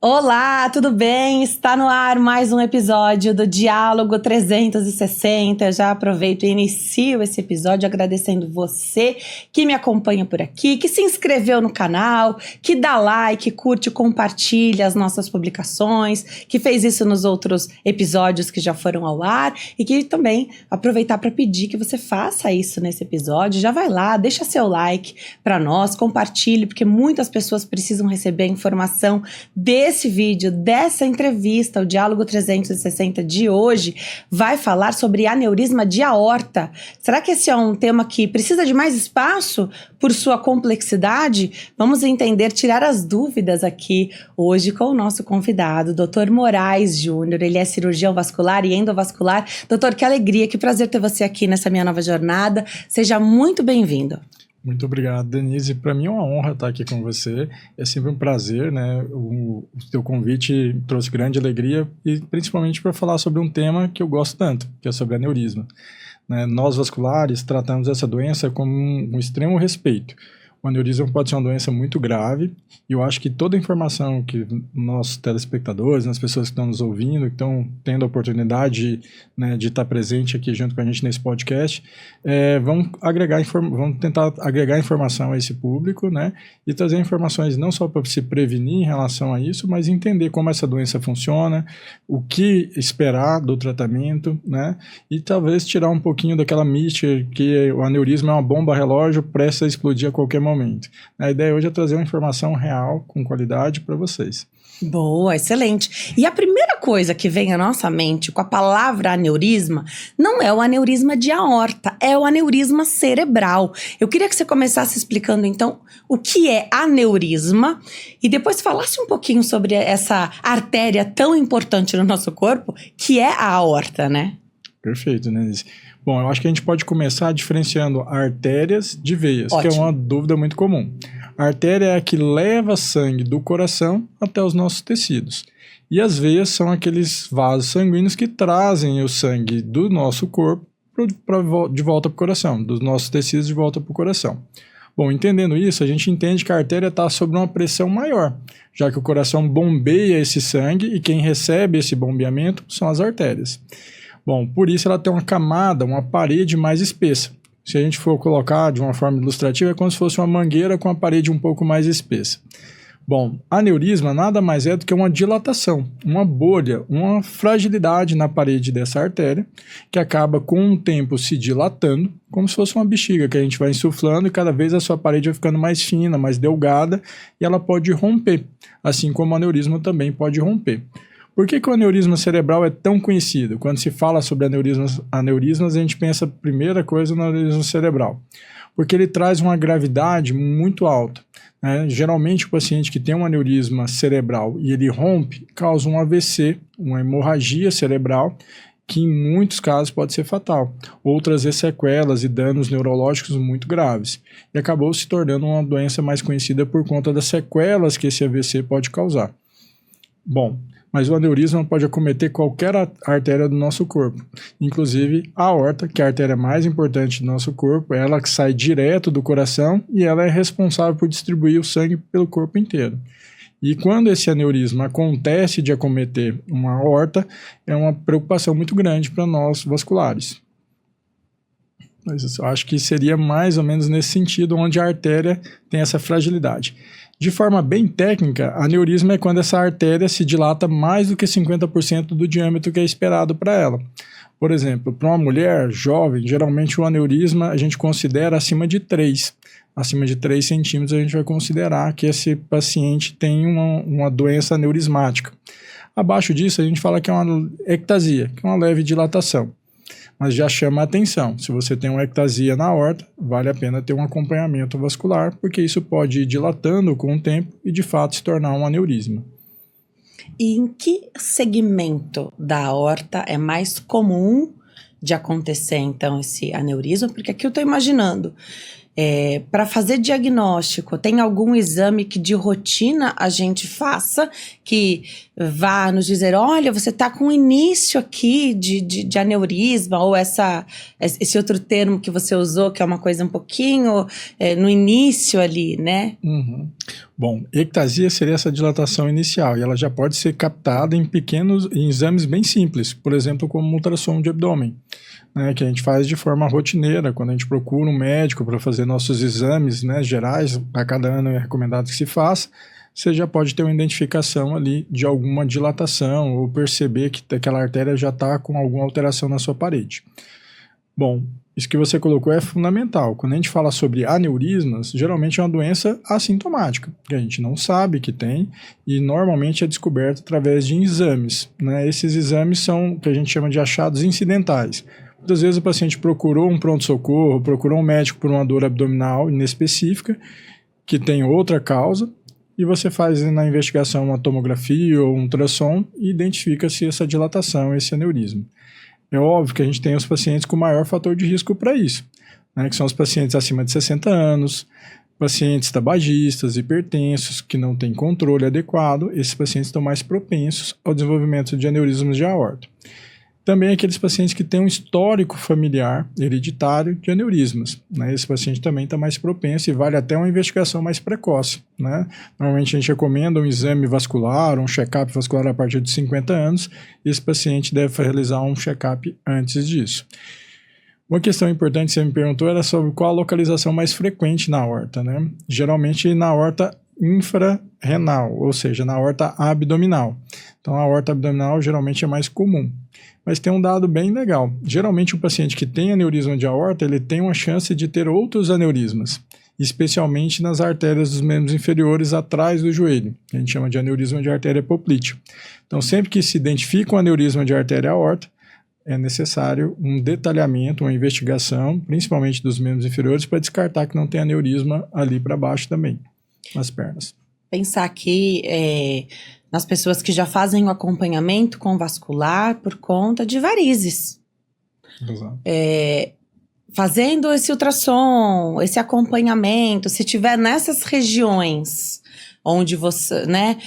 Olá, tudo bem? Está no ar mais um episódio do Diálogo 360. Eu já aproveito e inicio esse episódio agradecendo você que me acompanha por aqui, que se inscreveu no canal, que dá like, curte, compartilha as nossas publicações, que fez isso nos outros episódios que já foram ao ar e que também aproveitar para pedir que você faça isso nesse episódio. Já vai lá, deixa seu like para nós, compartilhe, porque muitas pessoas precisam receber a informação desse vídeo, dessa entrevista. O Diálogo 360 de hoje vai falar sobre aneurisma de aorta. Será que esse é um tema que precisa de mais espaço por sua complexidade? Vamos entender, tirar as dúvidas aqui hoje com o nosso convidado, Dr. Moraes Júnior. Ele é cirurgião vascular e endovascular. Doutor, que alegria, que prazer ter você aqui nessa minha nova jornada. Seja muito bem-vindo. Muito obrigado, Denise. Para mim é uma honra estar aqui com você. É sempre um prazer, né? O teu convite trouxe grande alegria e principalmente para falar sobre um tema que eu gosto tanto, que é sobre aneurisma. Né? Nós vasculares tratamos essa doença com um extremo respeito. O aneurisma pode ser uma doença muito grave e eu acho que toda a informação que nossos telespectadores, as pessoas que estão nos ouvindo, que estão tendo a oportunidade, né, de estar presente aqui junto com a gente nesse podcast, vão tentar agregar informação a esse público, né, e trazer informações não só para se prevenir em relação a isso, mas entender como essa doença funciona, o que esperar do tratamento, né, e talvez tirar um pouquinho daquela mística que o aneurisma é uma bomba relógio prestes a explodir a qualquer momento. A ideia hoje é trazer uma informação real, com qualidade, para vocês. Boa, excelente. E a primeira coisa que vem à nossa mente com a palavra aneurisma não é o aneurisma de aorta, é o aneurisma cerebral. Eu queria que você começasse explicando, então, o que é aneurisma e depois falasse um pouquinho sobre essa artéria tão importante no nosso corpo, que é a aorta, né? Perfeito, né? Bom, eu acho que a gente pode começar diferenciando artérias de veias, Ótimo. Que é uma dúvida muito comum. A artéria é a que leva sangue do coração até os nossos tecidos. E as veias são aqueles vasos sanguíneos que trazem o sangue do nosso corpo de volta para o coração, dos nossos tecidos de volta para o coração. Bom, entendendo isso, a gente entende que a artéria está sob uma pressão maior, já que o coração bombeia esse sangue e quem recebe esse bombeamento são as artérias. Bom, por isso ela tem uma camada, uma parede mais espessa. Se a gente for colocar de uma forma ilustrativa, é como se fosse uma mangueira com a parede um pouco mais espessa. Bom, aneurisma nada mais é do que uma dilatação, uma bolha, uma fragilidade na parede dessa artéria, que acaba com o tempo se dilatando, como se fosse uma bexiga que a gente vai insuflando e cada vez a sua parede vai ficando mais fina, mais delgada e ela pode romper, assim como o aneurisma também pode romper. Por que o aneurisma cerebral é tão conhecido? Quando se fala sobre aneurismas, a gente pensa a primeira coisa no aneurisma cerebral, porque ele traz uma gravidade muito alta. Né? Geralmente o paciente que tem um aneurisma cerebral e ele rompe, causa um AVC, uma hemorragia cerebral, que em muitos casos pode ser fatal, ou trazer sequelas e danos neurológicos muito graves, e acabou se tornando uma doença mais conhecida por conta das sequelas que esse AVC pode causar. Bom, mas o aneurisma pode acometer qualquer artéria do nosso corpo, inclusive a aorta, que é a artéria mais importante do nosso corpo, é ela que sai direto do coração e ela é responsável por distribuir o sangue pelo corpo inteiro. E quando esse aneurisma acontece de acometer uma aorta, é uma preocupação muito grande para nós vasculares. Mas eu acho que seria mais ou menos nesse sentido onde a artéria tem essa fragilidade. De forma bem técnica, aneurisma é quando essa artéria se dilata mais do que 50% do diâmetro que é esperado para ela. Por exemplo, para uma mulher jovem, geralmente o aneurisma a gente considera acima de 3. Acima de 3 centímetros a gente vai considerar que esse paciente tem uma doença aneurismática. Abaixo disso a gente fala que é uma ectasia, que é uma leve dilatação. Mas já chama a atenção, se você tem uma ectasia na aorta, vale a pena ter um acompanhamento vascular, porque isso pode ir dilatando com o tempo e de fato se tornar um aneurisma. E em que segmento da aorta é mais comum de acontecer então esse aneurisma? Porque aqui eu estou imaginando Para fazer diagnóstico, tem algum exame que de rotina a gente faça, que vá nos dizer, olha, você está com início aqui de aneurisma, ou esse outro termo que você usou, que é uma coisa um pouquinho no início ali, né? Uhum. Bom, ectasia seria essa dilatação inicial, e ela já pode ser captada em exames bem simples, por exemplo, como um ultrassom de abdômen, né, que a gente faz de forma rotineira, quando a gente procura um médico para fazer nossos exames, né, gerais, a cada ano é recomendado que se faça, você já pode ter uma identificação ali de alguma dilatação, ou perceber que aquela artéria já está com alguma alteração na sua parede. Bom, isso que você colocou é fundamental. Quando a gente fala sobre aneurismas, geralmente é uma doença assintomática, que a gente não sabe que tem e normalmente é descoberto através de exames, né? Esses exames são o que a gente chama de achados incidentais. Muitas vezes o paciente procurou um pronto-socorro, procurou um médico por uma dor abdominal inespecífica, que tem outra causa, e você faz na investigação uma tomografia ou um ultrassom e identifica se essa dilatação, esse aneurisma. É óbvio que a gente tem os pacientes com maior fator de risco para isso, né, que são os pacientes acima de 60 anos, pacientes tabagistas, hipertensos, que não têm controle adequado, esses pacientes estão mais propensos ao desenvolvimento de aneurismas de aorta. Também aqueles pacientes que têm um histórico familiar hereditário de aneurismas, né? Esse paciente também está mais propenso e vale até uma investigação mais precoce, né? Normalmente a gente recomenda um exame vascular, um check-up vascular a partir de 50 anos, e esse paciente deve realizar um check-up antes disso. Uma questão importante que você me perguntou era sobre qual a localização mais frequente na aorta, né? Geralmente na aorta infrarrenal, ou seja, na aorta abdominal. Então a aorta abdominal geralmente é mais comum. Mas tem um dado bem legal. Geralmente o paciente que tem aneurisma de aorta, ele tem uma chance de ter outros aneurismas, especialmente nas artérias dos membros inferiores atrás do joelho, que a gente chama de aneurisma de artéria poplítea. Então sempre que se identifica um aneurisma de artéria aorta, é necessário um detalhamento, uma investigação, principalmente dos membros inferiores, para descartar que não tem aneurisma ali para baixo também, nas pernas. Pensar aqui nas pessoas que já fazem o acompanhamento com vascular por conta de varizes. Exato. Fazendo esse ultrassom, esse acompanhamento, se tiver nessas regiões onde você, né,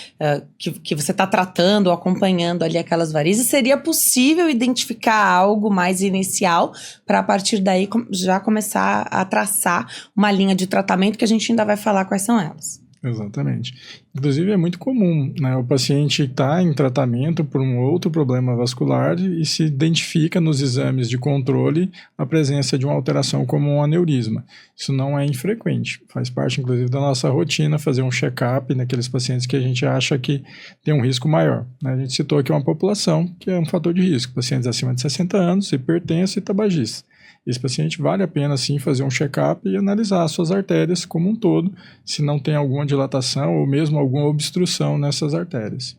que você está tratando ou acompanhando ali aquelas varizes, seria possível identificar algo mais inicial para a partir daí já começar a traçar uma linha de tratamento que a gente ainda vai falar quais são elas. Exatamente. Inclusive é muito comum, né, o paciente está em tratamento por um outro problema vascular e se identifica nos exames de controle a presença de uma alteração como um aneurisma. Isso não é infrequente, faz parte inclusive da nossa rotina fazer um check-up naqueles pacientes que a gente acha que tem um risco maior, né? A gente citou aqui uma população que é um fator de risco, pacientes acima de 60 anos, hipertensos e tabagistas. Esse paciente vale a pena sim fazer um check-up e analisar as suas artérias como um todo, se não tem alguma dilatação ou mesmo alguma obstrução nessas artérias.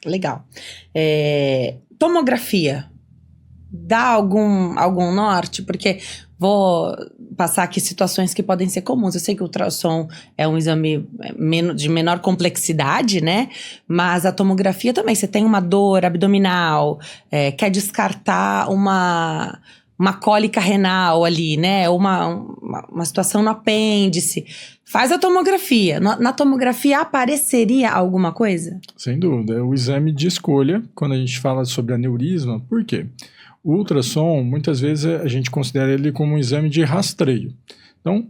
Legal. Tomografia, dá algum norte? Porque vou passar aqui situações que podem ser comuns. Eu sei que o ultrassom é um exame de menor complexidade, né? Mas a tomografia também, você tem uma dor abdominal, quer descartar uma cólica renal ali, né? Uma situação no apêndice. Faz a tomografia. Na tomografia apareceria alguma coisa? Sem dúvida. É o exame de escolha quando a gente fala sobre aneurisma. Por quê? O ultrassom, muitas vezes a gente considera ele como um exame de rastreio. Então,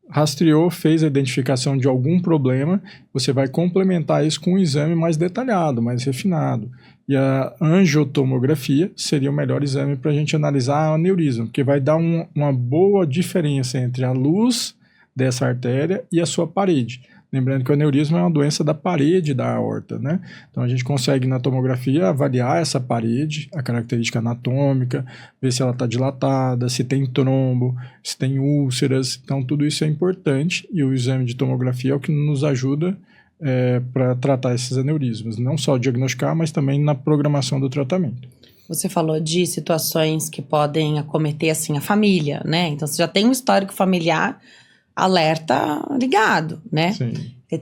rastreou, fez a identificação de algum problema, você vai complementar isso com um exame mais detalhado, mais refinado. E a angiotomografia seria o melhor exame para a gente analisar o aneurisma, porque vai dar uma boa diferença entre a luz dessa artéria e a sua parede. Lembrando que o aneurisma é uma doença da parede da aorta, né? Então a gente consegue na tomografia avaliar essa parede, a característica anatômica, ver se ela está dilatada, se tem trombo, se tem úlceras. Então tudo isso é importante e o exame de tomografia é o que nos ajuda para tratar esses aneurismas. Não só diagnosticar, mas também na programação do tratamento. Você falou de situações que podem acometer assim a família, né? Então você já tem um histórico familiar, alerta ligado, né? Sim.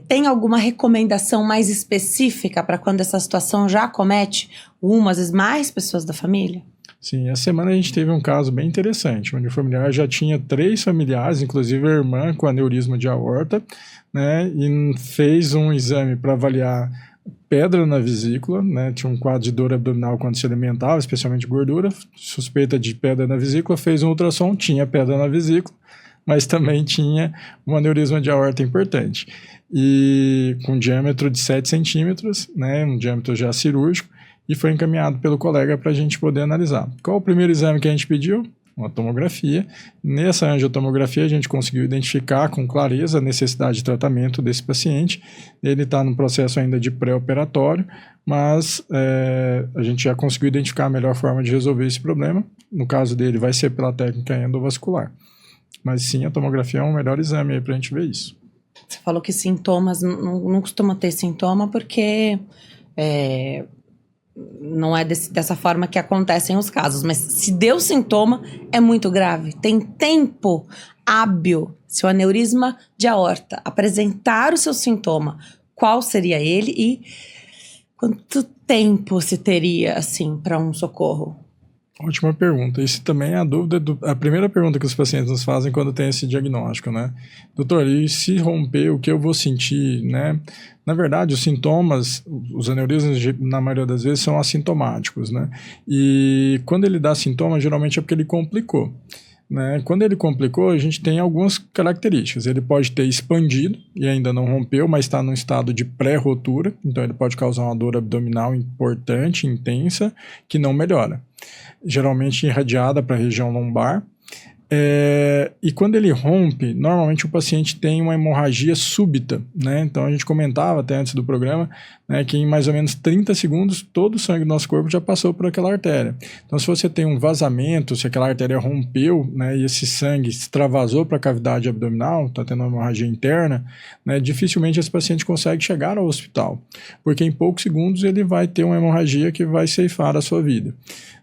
Tem alguma recomendação mais específica para quando essa situação já acomete uma, às vezes mais pessoas da família? Sim, essa semana a gente teve um caso bem interessante, onde o familiar já tinha 3 familiares, inclusive a irmã com aneurisma de aorta, né, e fez um exame para avaliar pedra na vesícula, né, tinha um quadro de dor abdominal quando se alimentava, especialmente gordura, suspeita de pedra na vesícula, fez um ultrassom, tinha pedra na vesícula, mas também tinha um aneurisma de aorta importante, e com diâmetro de 7 centímetros, né, um diâmetro já cirúrgico, e foi encaminhado pelo colega para a gente poder analisar. Qual o primeiro exame que a gente pediu? Uma tomografia. Nessa angiotomografia a gente conseguiu identificar com clareza a necessidade de tratamento desse paciente. Ele está no processo ainda de pré-operatório, mas a gente já conseguiu identificar a melhor forma de resolver esse problema. No caso dele vai ser pela técnica endovascular. Mas sim, a tomografia é um melhor exame para a gente ver isso. Você falou que sintomas, não costuma ter sintoma porque... não é dessa forma que acontecem os casos, mas se deu sintoma, é muito grave. Tem tempo hábil, se o aneurisma de aorta apresentar o seu sintoma, qual seria ele e quanto tempo se teria, assim, para um socorro? Ótima pergunta. Isso também é a primeira pergunta que os pacientes nos fazem quando tem esse diagnóstico, né? Doutor, e se romper, o que eu vou sentir, né? Na verdade, os sintomas, os aneurismas, na maioria das vezes, são assintomáticos, né? E quando ele dá sintoma, geralmente é porque ele complicou, né? Quando ele complicou, a gente tem algumas características. Ele pode ter expandido e ainda não rompeu, mas está num estado de pré-rotura, então ele pode causar uma dor abdominal importante, intensa, que não melhora. Geralmente irradiada para a região lombar. E quando ele rompe, normalmente o paciente tem uma hemorragia súbita, né? Então a gente comentava até antes do programa, né, que em mais ou menos 30 segundos todo o sangue do nosso corpo já passou por aquela artéria. Então se você tem um vazamento, se aquela artéria rompeu, né, e esse sangue extravasou para a cavidade abdominal, está tendo uma hemorragia interna, né, dificilmente esse paciente consegue chegar ao hospital, porque em poucos segundos ele vai ter uma hemorragia que vai ceifar a sua vida.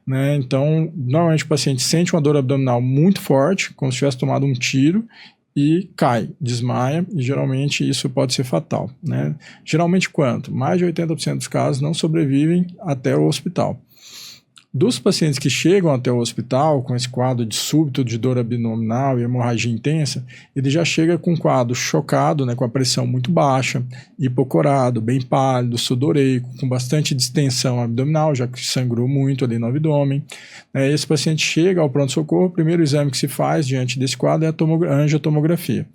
Né? Então, normalmente o paciente sente uma dor abdominal muito forte, como se tivesse tomado um tiro, e cai, desmaia, e geralmente isso pode ser fatal. Né? Geralmente quanto? Mais de 80% dos casos não sobrevivem até o hospital. Dos pacientes que chegam até o hospital com esse quadro de súbito de dor abdominal e hemorragia intensa, ele já chega com um quadro chocado, né, com a pressão muito baixa, hipocorado, bem pálido, sudoreico, com bastante distensão abdominal, já que sangrou muito ali no abdômen. Esse paciente chega ao pronto-socorro, o primeiro exame que se faz diante desse quadro é a angiotomografia.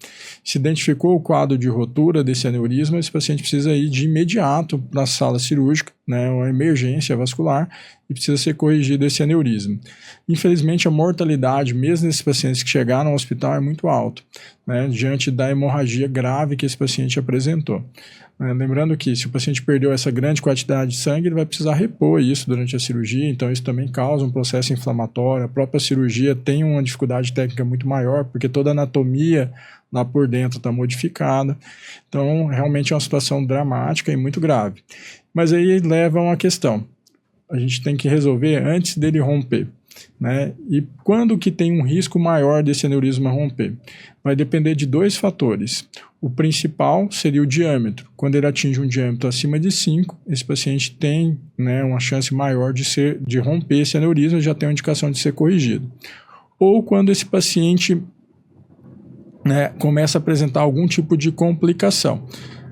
Se identificou o quadro de rotura desse aneurisma, esse paciente precisa ir de imediato para a sala cirúrgica, né, uma emergência vascular, e precisa ser corrigido esse aneurisma. Infelizmente, a mortalidade, mesmo nesses pacientes que chegaram ao hospital, é muito alta, né, diante da hemorragia grave que esse paciente apresentou. Lembrando que se o paciente perdeu essa grande quantidade de sangue, ele vai precisar repor isso durante a cirurgia, então isso também causa um processo inflamatório. A própria cirurgia tem uma dificuldade técnica muito maior, porque toda a anatomia lá por dentro está modificada. Então, realmente é uma situação dramática e muito grave. Mas aí leva a uma questão. A gente tem que resolver antes dele romper, né? E quando que tem um risco maior desse aneurisma romper? Vai depender de 2 fatores. O principal seria o diâmetro. Quando ele atinge um diâmetro acima de 5, esse paciente tem, né, uma chance maior de romper esse aneurisma, já tem uma indicação de ser corrigido. Ou quando esse paciente, né, começa a apresentar algum tipo de complicação.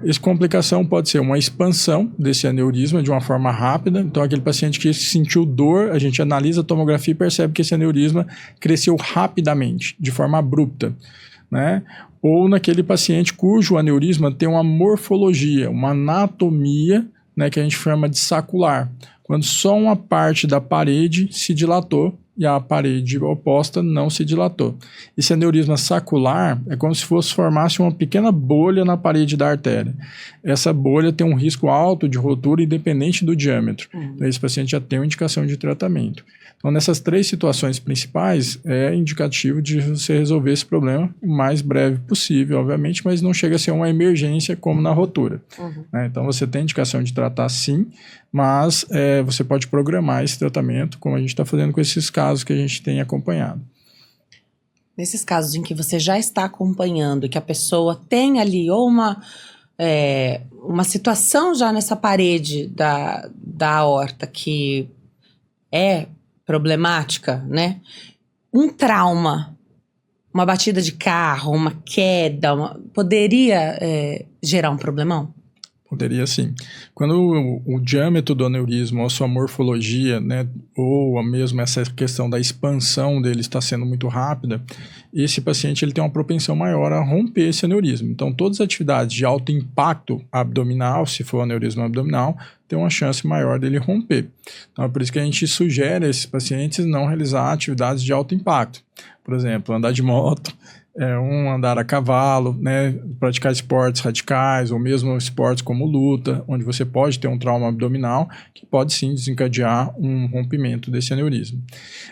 Essa complicação pode ser uma expansão desse aneurisma de uma forma rápida. Então, aquele paciente que sentiu dor, a gente analisa a tomografia e percebe que esse aneurisma cresceu rapidamente, de forma abrupta, né? Ou naquele paciente cujo aneurisma tem uma morfologia, uma anatomia, né, que a gente chama de sacular, quando só uma parte da parede se dilatou e a parede oposta não se dilatou. Esse aneurisma sacular é como se formasse uma pequena bolha na parede da artéria. Essa bolha tem um risco alto de rotura independente do diâmetro. Então, esse paciente já tem uma indicação de tratamento. Então, nessas 3 situações principais, é indicativo de você resolver esse problema o mais breve possível, obviamente, mas não chega a ser uma emergência como na rotura. Né? Então, você tem indicação de tratar sim, mas você pode programar esse tratamento, como a gente está fazendo com esses casos que a gente tem acompanhado. Nesses casos em que você já está acompanhando, que a pessoa tem ali ou uma situação já nessa parede da aorta que é problemática, né? Um trauma, uma batida de carro, uma queda, poderia gerar um problemão? Poderia sim. Quando o diâmetro do aneurisma, ou a sua morfologia, né, ou mesmo essa questão da expansão dele está sendo muito rápida, esse paciente ele tem uma propensão maior a romper esse aneurisma. Então, todas as atividades de alto impacto abdominal, se for aneurisma abdominal, tem uma chance maior dele romper. Então, é por isso que a gente sugere a esses pacientes não realizar atividades de alto impacto. Por exemplo, andar de moto, andar a cavalo, né, praticar esportes radicais ou mesmo esportes como luta, onde você pode ter um trauma abdominal que pode sim desencadear um rompimento desse aneurisma.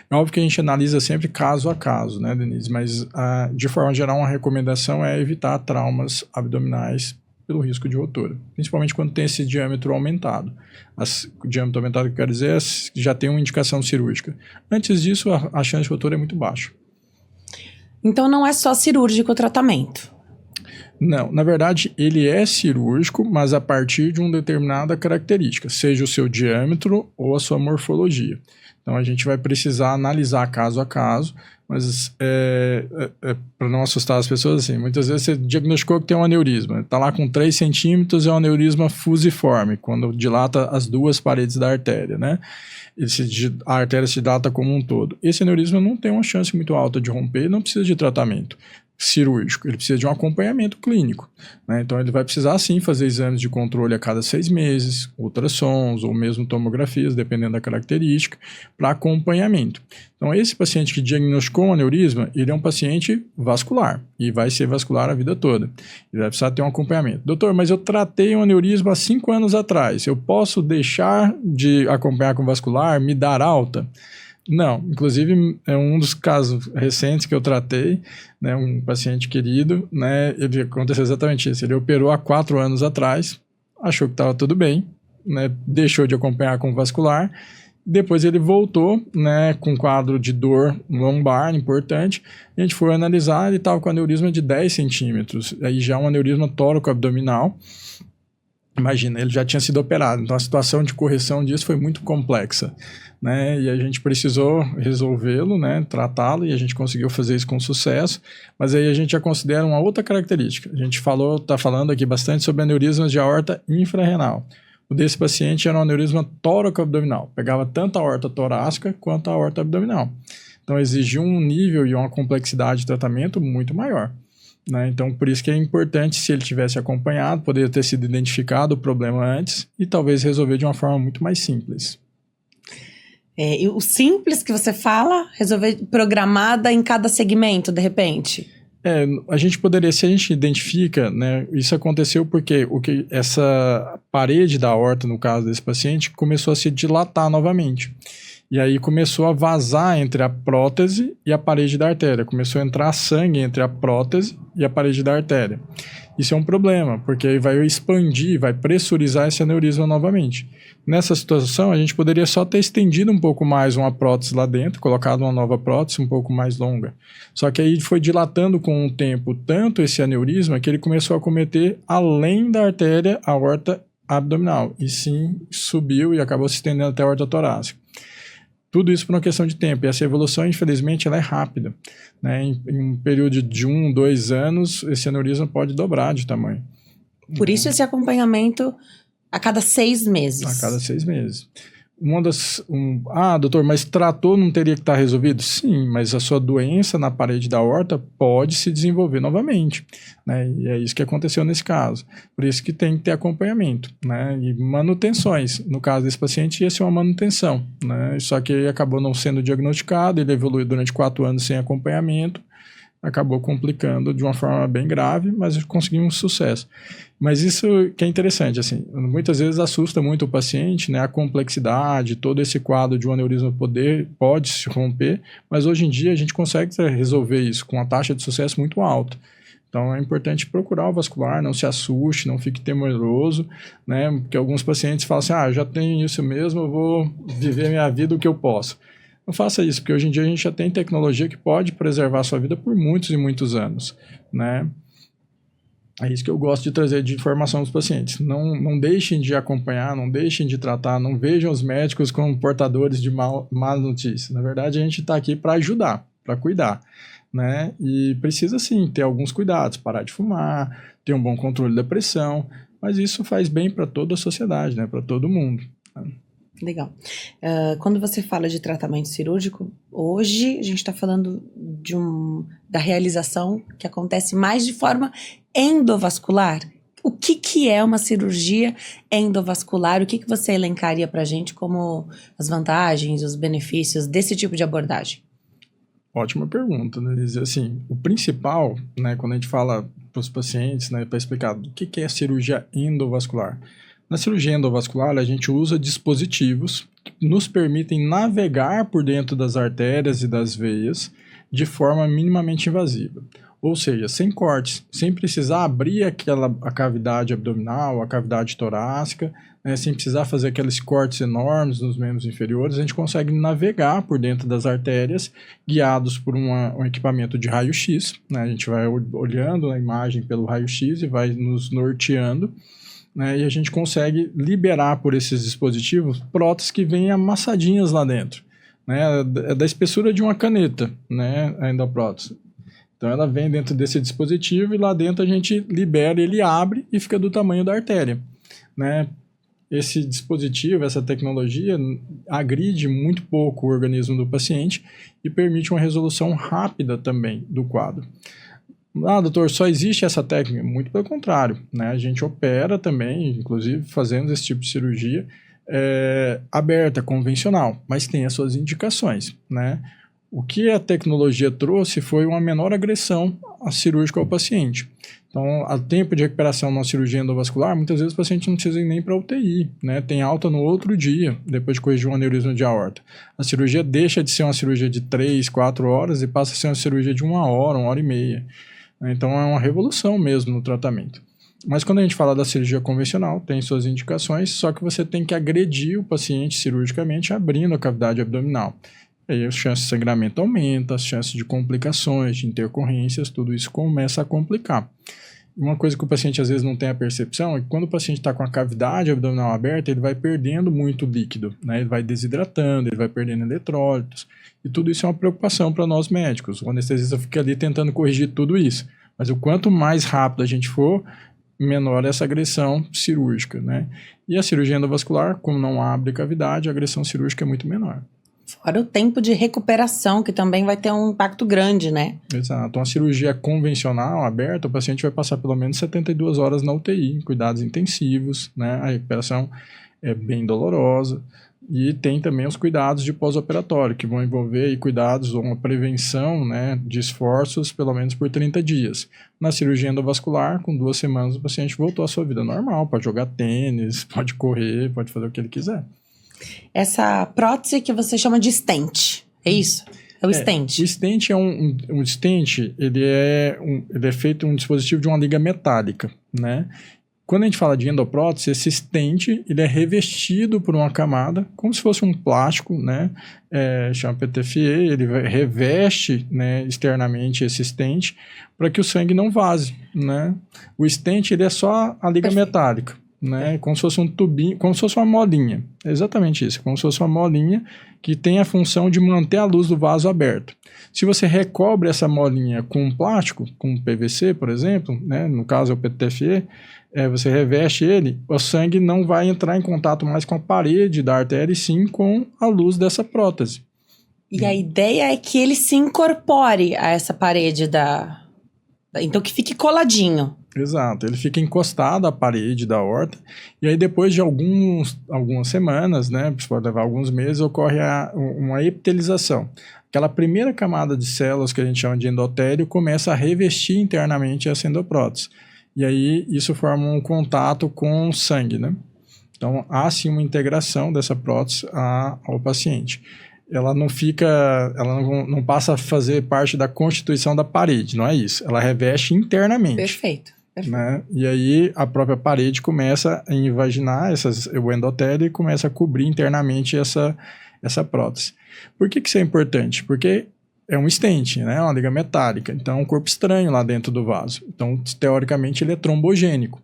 É óbvio que a gente analisa sempre caso a caso, né, Denise? Mas de forma geral uma recomendação é evitar traumas abdominais pelo risco de rotura, principalmente quando tem esse diâmetro aumentado. O diâmetro aumentado que eu quero dizer já tem uma indicação cirúrgica. Antes disso, a chance de rotura é muito baixa. Então não é só cirúrgico o tratamento? Não, na verdade ele é cirúrgico, mas a partir de uma determinada característica, seja o seu diâmetro ou a sua morfologia. Então a gente vai precisar analisar caso a caso, mas para não assustar as pessoas, assim, muitas vezes você diagnosticou que tem um aneurisma, está lá com 3 centímetros, é um aneurisma fusiforme, quando dilata as duas paredes da artéria, né? A artéria se dilata como um todo. Esse aneurisma não tem uma chance muito alta de romper, não precisa de tratamento cirúrgico, ele precisa de um acompanhamento clínico, né? Então ele vai precisar sim fazer exames de controle a cada 6 meses, ultrassons ou mesmo tomografias, dependendo da característica, para acompanhamento. Então esse paciente que diagnosticou um aneurisma, ele é um paciente vascular e vai ser vascular a vida toda. Ele vai precisar ter um acompanhamento. Doutor, mas eu tratei um aneurisma há 5 anos atrás, eu posso deixar de acompanhar com vascular, me dar alta? Não, inclusive é um dos casos recentes que eu tratei, né, um paciente querido, né, ele aconteceu exatamente isso, ele operou há 4 anos atrás, achou que estava tudo bem, né, deixou de acompanhar com vascular, depois ele voltou, né, com quadro de dor lombar importante, a gente foi analisar, ele estava com aneurisma de 10 centímetros, aí já um aneurisma tóraco-abdominal. Imagina, ele já tinha sido operado, então a situação de correção disso foi muito complexa, né? E a gente precisou resolvê-lo, né? Tratá-lo, e a gente conseguiu fazer isso com sucesso, mas aí a gente já considera uma outra característica. A gente está falando aqui bastante sobre aneurismas de aorta infrarrenal. O desse paciente era um aneurisma tóraco-abdominal, pegava tanto a aorta torácica quanto a aorta abdominal. Então exigia um nível e uma complexidade de tratamento muito maior. Né? Então, por isso que é importante, se ele tivesse acompanhado, poderia ter sido identificado o problema antes e talvez resolver de uma forma muito mais simples. E o simples que você fala, resolver programada em cada segmento, de repente? A gente poderia, se a gente identifica, né, isso aconteceu porque essa parede da aorta, no caso desse paciente, começou a se dilatar novamente. E aí começou a vazar entre a prótese e a parede da artéria. Começou a entrar sangue entre a prótese e a parede da artéria. Isso é um problema, porque aí vai expandir, vai pressurizar esse aneurisma novamente. Nessa situação, a gente poderia só ter estendido um pouco mais uma prótese lá dentro, colocado uma nova prótese um pouco mais longa. Só que aí foi dilatando com o tempo tanto esse aneurisma que ele começou a acometer além da artéria, a aorta abdominal. E sim, subiu e acabou se estendendo até a aorta torácica. Tudo isso por uma questão de tempo. E essa evolução, infelizmente, ela é rápida. Né? Em um período de 1, 2 anos, esse aneurisma pode dobrar de tamanho. Por isso esse acompanhamento a cada 6 meses. A cada 6 meses. Doutor, mas tratou, não teria que estar resolvido? Sim, mas a sua doença na parede da aorta pode se desenvolver novamente, né? E é isso que aconteceu nesse caso. Por isso que tem que ter acompanhamento, né? E manutenções. No caso desse paciente, ia ser uma manutenção, né? Só que ele acabou não sendo diagnosticado, ele evoluiu durante 4 anos sem acompanhamento, acabou complicando de uma forma bem grave, mas conseguimos sucesso. Mas isso que é interessante, assim, muitas vezes assusta muito o paciente, né, a complexidade, todo esse quadro de um aneurisma pode se romper, mas hoje em dia a gente consegue resolver isso com uma taxa de sucesso muito alta. Então é importante procurar o vascular, não se assuste, não fique temeroso, né, porque alguns pacientes falam assim, eu já tenho isso mesmo, eu vou viver a minha vida o que eu posso. Não faça isso, porque hoje em dia a gente já tem tecnologia que pode preservar a sua vida por muitos e muitos anos, né? É isso que eu gosto de trazer de informação aos pacientes. Não deixem de acompanhar, não deixem de tratar, não vejam os médicos como portadores de más notícias. Na verdade, a gente está aqui para ajudar, para cuidar, né? E precisa, sim, ter alguns cuidados, parar de fumar, ter um bom controle da pressão, mas isso faz bem para toda a sociedade, né? Para todo mundo. Legal. Quando você fala de tratamento cirúrgico, hoje a gente está falando da realização que acontece mais de forma endovascular. O que é uma cirurgia endovascular? O que você elencaria para a gente como as vantagens, os benefícios desse tipo de abordagem? Ótima pergunta, né? Assim, o principal, né, quando a gente fala para os pacientes, né, para explicar o que é cirurgia endovascular. Na cirurgia endovascular, a gente usa dispositivos que nos permitem navegar por dentro das artérias e das veias de forma minimamente invasiva. Ou seja, sem cortes, sem precisar abrir a cavidade abdominal, a cavidade torácica, né, sem precisar fazer aqueles cortes enormes nos membros inferiores, a gente consegue navegar por dentro das artérias, guiados por um equipamento de raio-x, né, a gente vai olhando a imagem pelo raio-x e vai nos norteando, né, e a gente consegue liberar por esses dispositivos próteses que vêm amassadinhas lá dentro, né, da espessura de uma caneta, né, a endoprótese. Então ela vem dentro desse dispositivo e lá dentro a gente libera, ele abre e fica do tamanho da artéria, né. Esse dispositivo, essa tecnologia agride muito pouco o organismo do paciente e permite uma resolução rápida também do quadro. Doutor, só existe essa técnica? Muito pelo contrário, né? A gente opera também, inclusive fazendo esse tipo de cirurgia aberta, convencional, mas tem as suas indicações, né? O que a tecnologia trouxe foi uma menor agressão cirúrgica ao paciente. Então, o tempo de recuperação na cirurgia endovascular, muitas vezes o paciente não precisa ir nem para UTI, né? Tem alta no outro dia, depois de corrigir um aneurisma de aorta. A cirurgia deixa de ser uma cirurgia de 3, 4 horas e passa a ser uma cirurgia de 1 hora, 1 hora e meia. Então, é uma revolução mesmo no tratamento. Mas quando a gente fala da cirurgia convencional, tem suas indicações, só que você tem que agredir o paciente cirurgicamente abrindo a cavidade abdominal. Aí as chances de sangramento aumentam, as chances de complicações, de intercorrências, tudo isso começa a complicar. Uma coisa que o paciente às vezes não tem a percepção é que quando o paciente está com a cavidade abdominal aberta, ele vai perdendo muito líquido, né? Ele vai desidratando, ele vai perdendo eletrólitos, e tudo isso é uma preocupação para nós médicos. O anestesista fica ali tentando corrigir tudo isso, mas o quanto mais rápido a gente for, menor essa agressão cirúrgica, né? E a cirurgia endovascular, como não abre cavidade, a agressão cirúrgica é muito menor. Fora o tempo de recuperação, que também vai ter um impacto grande, né? Exato. Uma cirurgia convencional, aberta, o paciente vai passar pelo menos 72 horas na UTI, em cuidados intensivos, né? A recuperação é bem dolorosa. E tem também os cuidados de pós-operatório, que vão envolver aí cuidados ou uma prevenção, né, de esforços pelo menos por 30 dias. Na cirurgia endovascular, com 2 semanas, o paciente voltou à sua vida normal, pode jogar tênis, pode correr, pode fazer o que ele quiser. Essa prótese que você chama de stent, é isso? É o stent. O stent é um stent, ele é feito um dispositivo de uma liga metálica, né? Quando a gente fala de endoprótese, esse stent, ele é revestido por uma camada, como se fosse um plástico, né? Chama PTFE, ele reveste, né, externamente esse stent para que o sangue não vaze, né? O stent, ele é só a liga metálica, né? Como se fosse um tubinho, como se fosse uma molinha. É exatamente isso, como se fosse uma molinha que tem a função de manter a luz do vaso aberto. Se você recobre essa molinha com plástico, com PVC, por exemplo, né? No caso é o PTFE, você reveste ele, o sangue não vai entrar em contato mais com a parede da artéria, e sim com a luz dessa prótese. E a ideia é que ele se incorpore a essa parede então que fique coladinho. Exato, ele fica encostado à parede da aorta, e aí depois de algumas semanas, né, pode levar alguns meses, ocorre uma epitelização. Aquela primeira camada de células que a gente chama de endotélio começa a revestir internamente essa endoprótese. E aí isso forma um contato com o sangue, né? Então há sim uma integração dessa prótese ao paciente. Ela não passa a fazer parte da constituição da parede, não é isso. Ela reveste internamente. Perfeito. Né? E aí a própria parede começa a invaginar o endotélio e começa a cobrir internamente essa prótese. Por que isso é importante? Porque é um stent, né? Uma liga metálica. Então, é um corpo estranho lá dentro do vaso. Então, teoricamente, ele é trombogênico.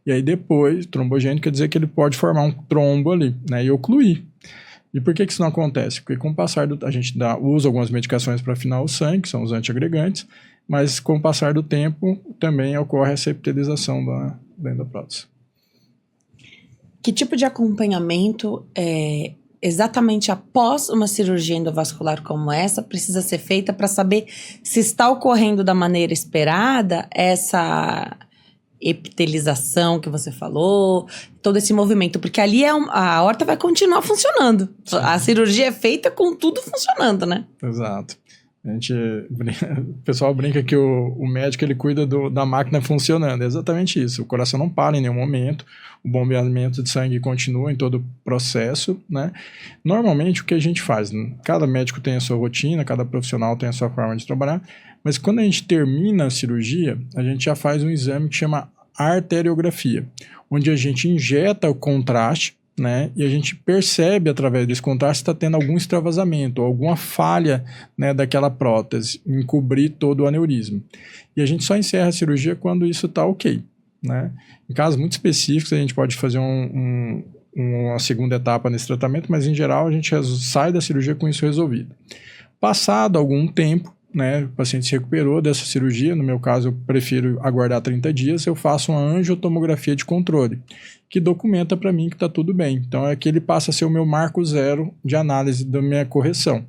E aí, depois, trombogênico quer dizer que ele pode formar um trombo ali, né? E ocluir. E por que isso não acontece? Porque com o passar do... A gente usa algumas medicações para afinar o sangue, que são os antiagregantes, mas com o passar do tempo, também ocorre essa epitelização dentro da prótese. Que tipo de acompanhamento exatamente após uma cirurgia endovascular como essa precisa ser feita para saber se está ocorrendo da maneira esperada essa epitelização que você falou, todo esse movimento, porque ali a aorta vai continuar funcionando. Sim. A cirurgia é feita com tudo funcionando, né? Exato. O pessoal brinca que o médico ele cuida da máquina funcionando. É exatamente isso. O coração não para em nenhum momento, o bombeamento de sangue continua em todo o processo, né? Normalmente o que a gente faz, cada médico tem a sua rotina, cada profissional tem a sua forma de trabalhar, mas quando a gente termina a cirurgia, a gente já faz um exame que chama arteriografia, onde a gente injeta o contraste, né, e a gente percebe através desse contraste se está tendo algum extravasamento, alguma falha, né, daquela prótese, em cobrir todo o aneurisma. E a gente só encerra a cirurgia quando isso está ok, né? Em casos muito específicos, a gente pode fazer uma segunda etapa nesse tratamento, mas em geral a gente sai da cirurgia com isso resolvido. Passado algum tempo, né, o paciente se recuperou dessa cirurgia, no meu caso eu prefiro aguardar 30 dias, eu faço uma angiotomografia de controle, que documenta para mim que está tudo bem. Então é que ele passa a ser o meu marco zero de análise da minha correção.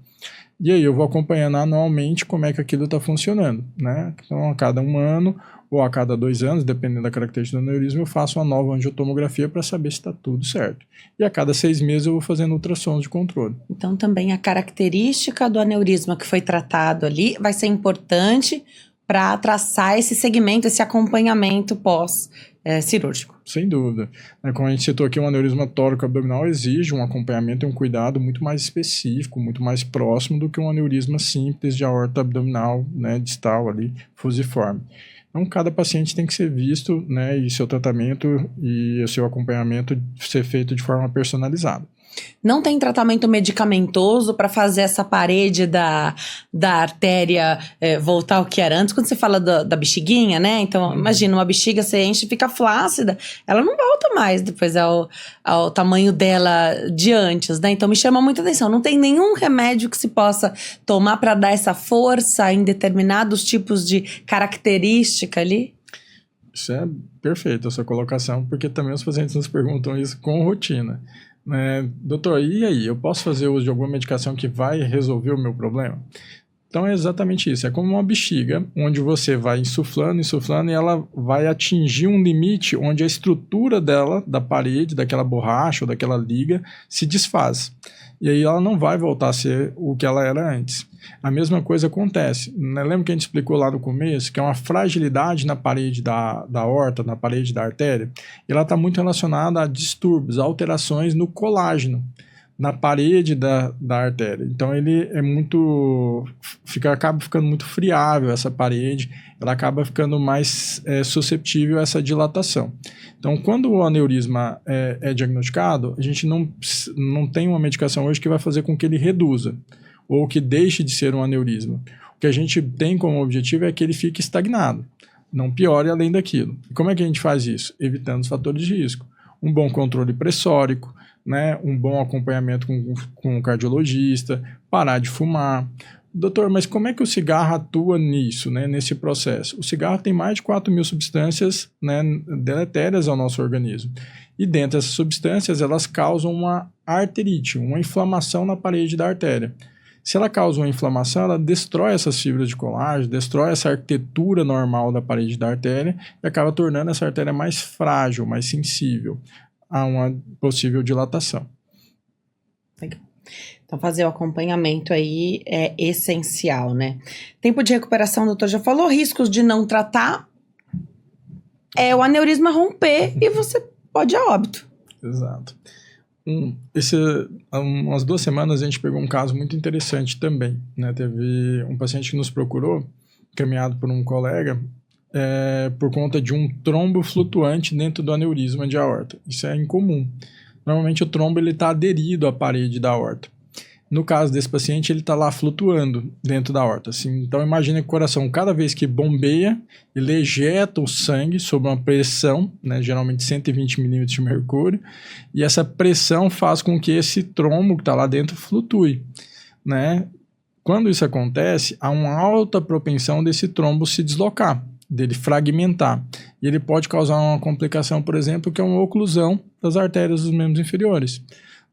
E aí eu vou acompanhando anualmente como é que aquilo está funcionando, né? Então a cada 1 ano ou a cada 2 anos, dependendo da característica do aneurisma, eu faço uma nova angiotomografia para saber se está tudo certo. E a cada 6 meses eu vou fazendo ultrassons de controle. Então também a característica do aneurisma que foi tratado ali vai ser importante para traçar esse segmento, esse acompanhamento pós-cirúrgico. Sem dúvida. Como a gente citou aqui, um aneurisma tóraco-abdominal exige um acompanhamento e um cuidado muito mais específico, muito mais próximo do que um aneurisma simples de aorta abdominal, né, distal ali, fusiforme. Então, cada paciente tem que ser visto, né, e seu tratamento e o seu acompanhamento ser feito de forma personalizada. Não tem tratamento medicamentoso para fazer essa parede da artéria voltar ao que era antes? Quando você fala da bexiguinha, né? Então, imagina, uma bexiga você enche e fica flácida, ela não volta mais depois ao tamanho dela de antes, né? Então, me chama muita atenção. Não tem nenhum remédio que se possa tomar para dar essa força em determinados tipos de característica ali? Isso é perfeito, essa colocação, porque também os pacientes nos perguntam isso com rotina. Doutor, e aí, eu posso fazer uso de alguma medicação que vai resolver o meu problema? Então é exatamente isso, é como uma bexiga, onde você vai insuflando e ela vai atingir um limite onde a estrutura dela, da parede, daquela borracha ou daquela liga, se desfaz. E aí ela não vai voltar a ser o que ela era antes. A mesma coisa acontece, né? Lembra que a gente explicou lá no começo, que é uma fragilidade na parede da aorta, na parede da artéria, e ela está muito relacionada a distúrbios, a alterações no colágeno, na parede da artéria. Então ele é acaba ficando muito friável essa parede, ela acaba ficando mais susceptível a essa dilatação. Então quando o aneurisma é diagnosticado, a gente não tem uma medicação hoje que vai fazer com que ele reduza, ou que deixe de ser um aneurisma. O que a gente tem como objetivo é que ele fique estagnado, não piore além daquilo. E como é que a gente faz isso? Evitando os fatores de risco. Um bom controle pressórico, né? Um bom acompanhamento com o cardiologista, parar de fumar. Doutor, mas como é que o cigarro atua nisso, né, nesse processo? O cigarro tem mais de 4.000 substâncias, né, deletérias ao nosso organismo. E dentre essas substâncias, elas causam uma arterite, uma inflamação na parede da artéria. Se ela causa uma inflamação, ela destrói essas fibras de colágeno, destrói essa arquitetura normal da parede da artéria e acaba tornando essa artéria mais frágil, mais sensível a uma possível dilatação. Legal. Então, fazer o acompanhamento aí é essencial, né? Tempo de recuperação, o doutor já falou, riscos de não tratar é o aneurisma romper e você pode ir a óbito. Exato. Há umas 2 semanas a gente pegou um caso muito interessante também, né? Teve um paciente que nos procurou, encaminhado por um colega, por conta de um trombo flutuante dentro do aneurisma de aorta. Isso é incomum. Normalmente o trombo está aderido à parede da aorta. No caso desse paciente, ele está lá flutuando dentro da aorta. Assim, então, imagine que o coração, cada vez que bombeia, ele ejeta o sangue sob uma pressão, né, geralmente 120 milímetros de mercúrio, e essa pressão faz com que esse trombo que está lá dentro flutue, né? Quando isso acontece, há uma alta propensão desse trombo se deslocar, dele fragmentar. E ele pode causar uma complicação, por exemplo, que é uma oclusão das artérias dos membros inferiores.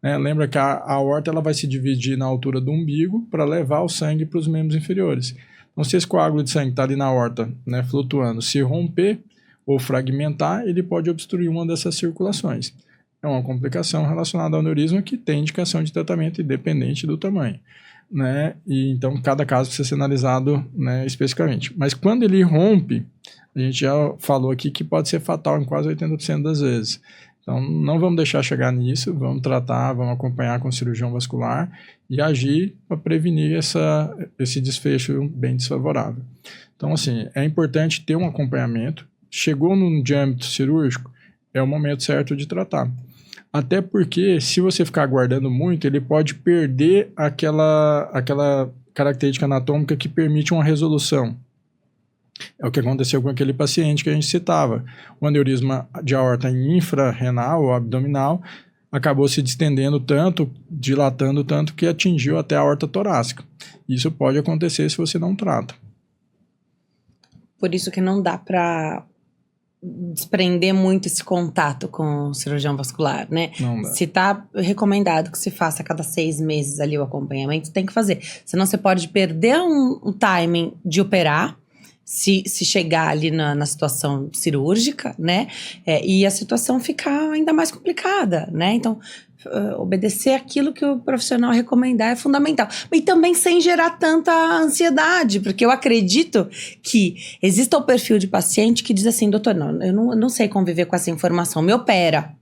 Lembra que a aorta ela vai se dividir na altura do umbigo para levar o sangue para os membros inferiores. Então, se esse coágulo de sangue está ali na aorta, né, flutuando, se romper ou fragmentar, ele pode obstruir uma dessas circulações. É uma complicação relacionada ao aneurisma que tem indicação de tratamento independente do tamanho. Né? E então, cada caso precisa ser analisado, né, especificamente. Mas quando ele rompe, a gente já falou aqui que pode ser fatal em quase 80% das vezes. Então, não vamos deixar chegar nisso, vamos tratar, vamos acompanhar com o cirurgião vascular e agir para prevenir esse desfecho bem desfavorável. Então, assim, é importante ter um acompanhamento. Chegou num diâmetro cirúrgico, é o momento certo de tratar. Até porque, se você ficar aguardando muito, ele pode perder aquela característica anatômica que permite uma resolução. É o que aconteceu com aquele paciente que a gente citava. O aneurisma de aorta infrarrenal ou abdominal acabou se distendendo tanto, dilatando tanto, que atingiu até a aorta torácica. Isso pode acontecer se você não trata. Por isso que não dá para desprender muito esse contato com o cirurgião vascular, né? Não dá. Se tá recomendado que se faça a cada 6 meses ali o acompanhamento, tem que fazer. Senão você pode perder um timing de operar, se chegar ali na situação cirúrgica, né? E a situação ficar ainda mais complicada, né? Então, obedecer aquilo que o profissional recomendar é fundamental. E também sem gerar tanta ansiedade, porque eu acredito que exista o perfil de paciente que diz assim, doutor, eu não sei conviver com essa informação, me opera.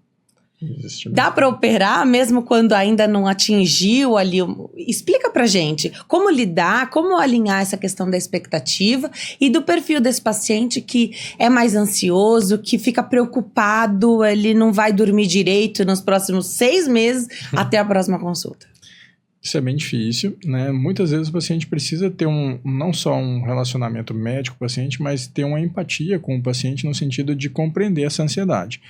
Dá para operar mesmo quando ainda não atingiu ali? Explica pra gente como lidar, como alinhar essa questão da expectativa e do perfil desse paciente que é mais ansioso, que fica preocupado, ele não vai dormir direito nos próximos 6 meses até a próxima consulta. Isso é bem difícil, né? Muitas vezes o paciente precisa ter não só um relacionamento médico-paciente, mas ter uma empatia com o paciente no sentido de compreender essa ansiedade.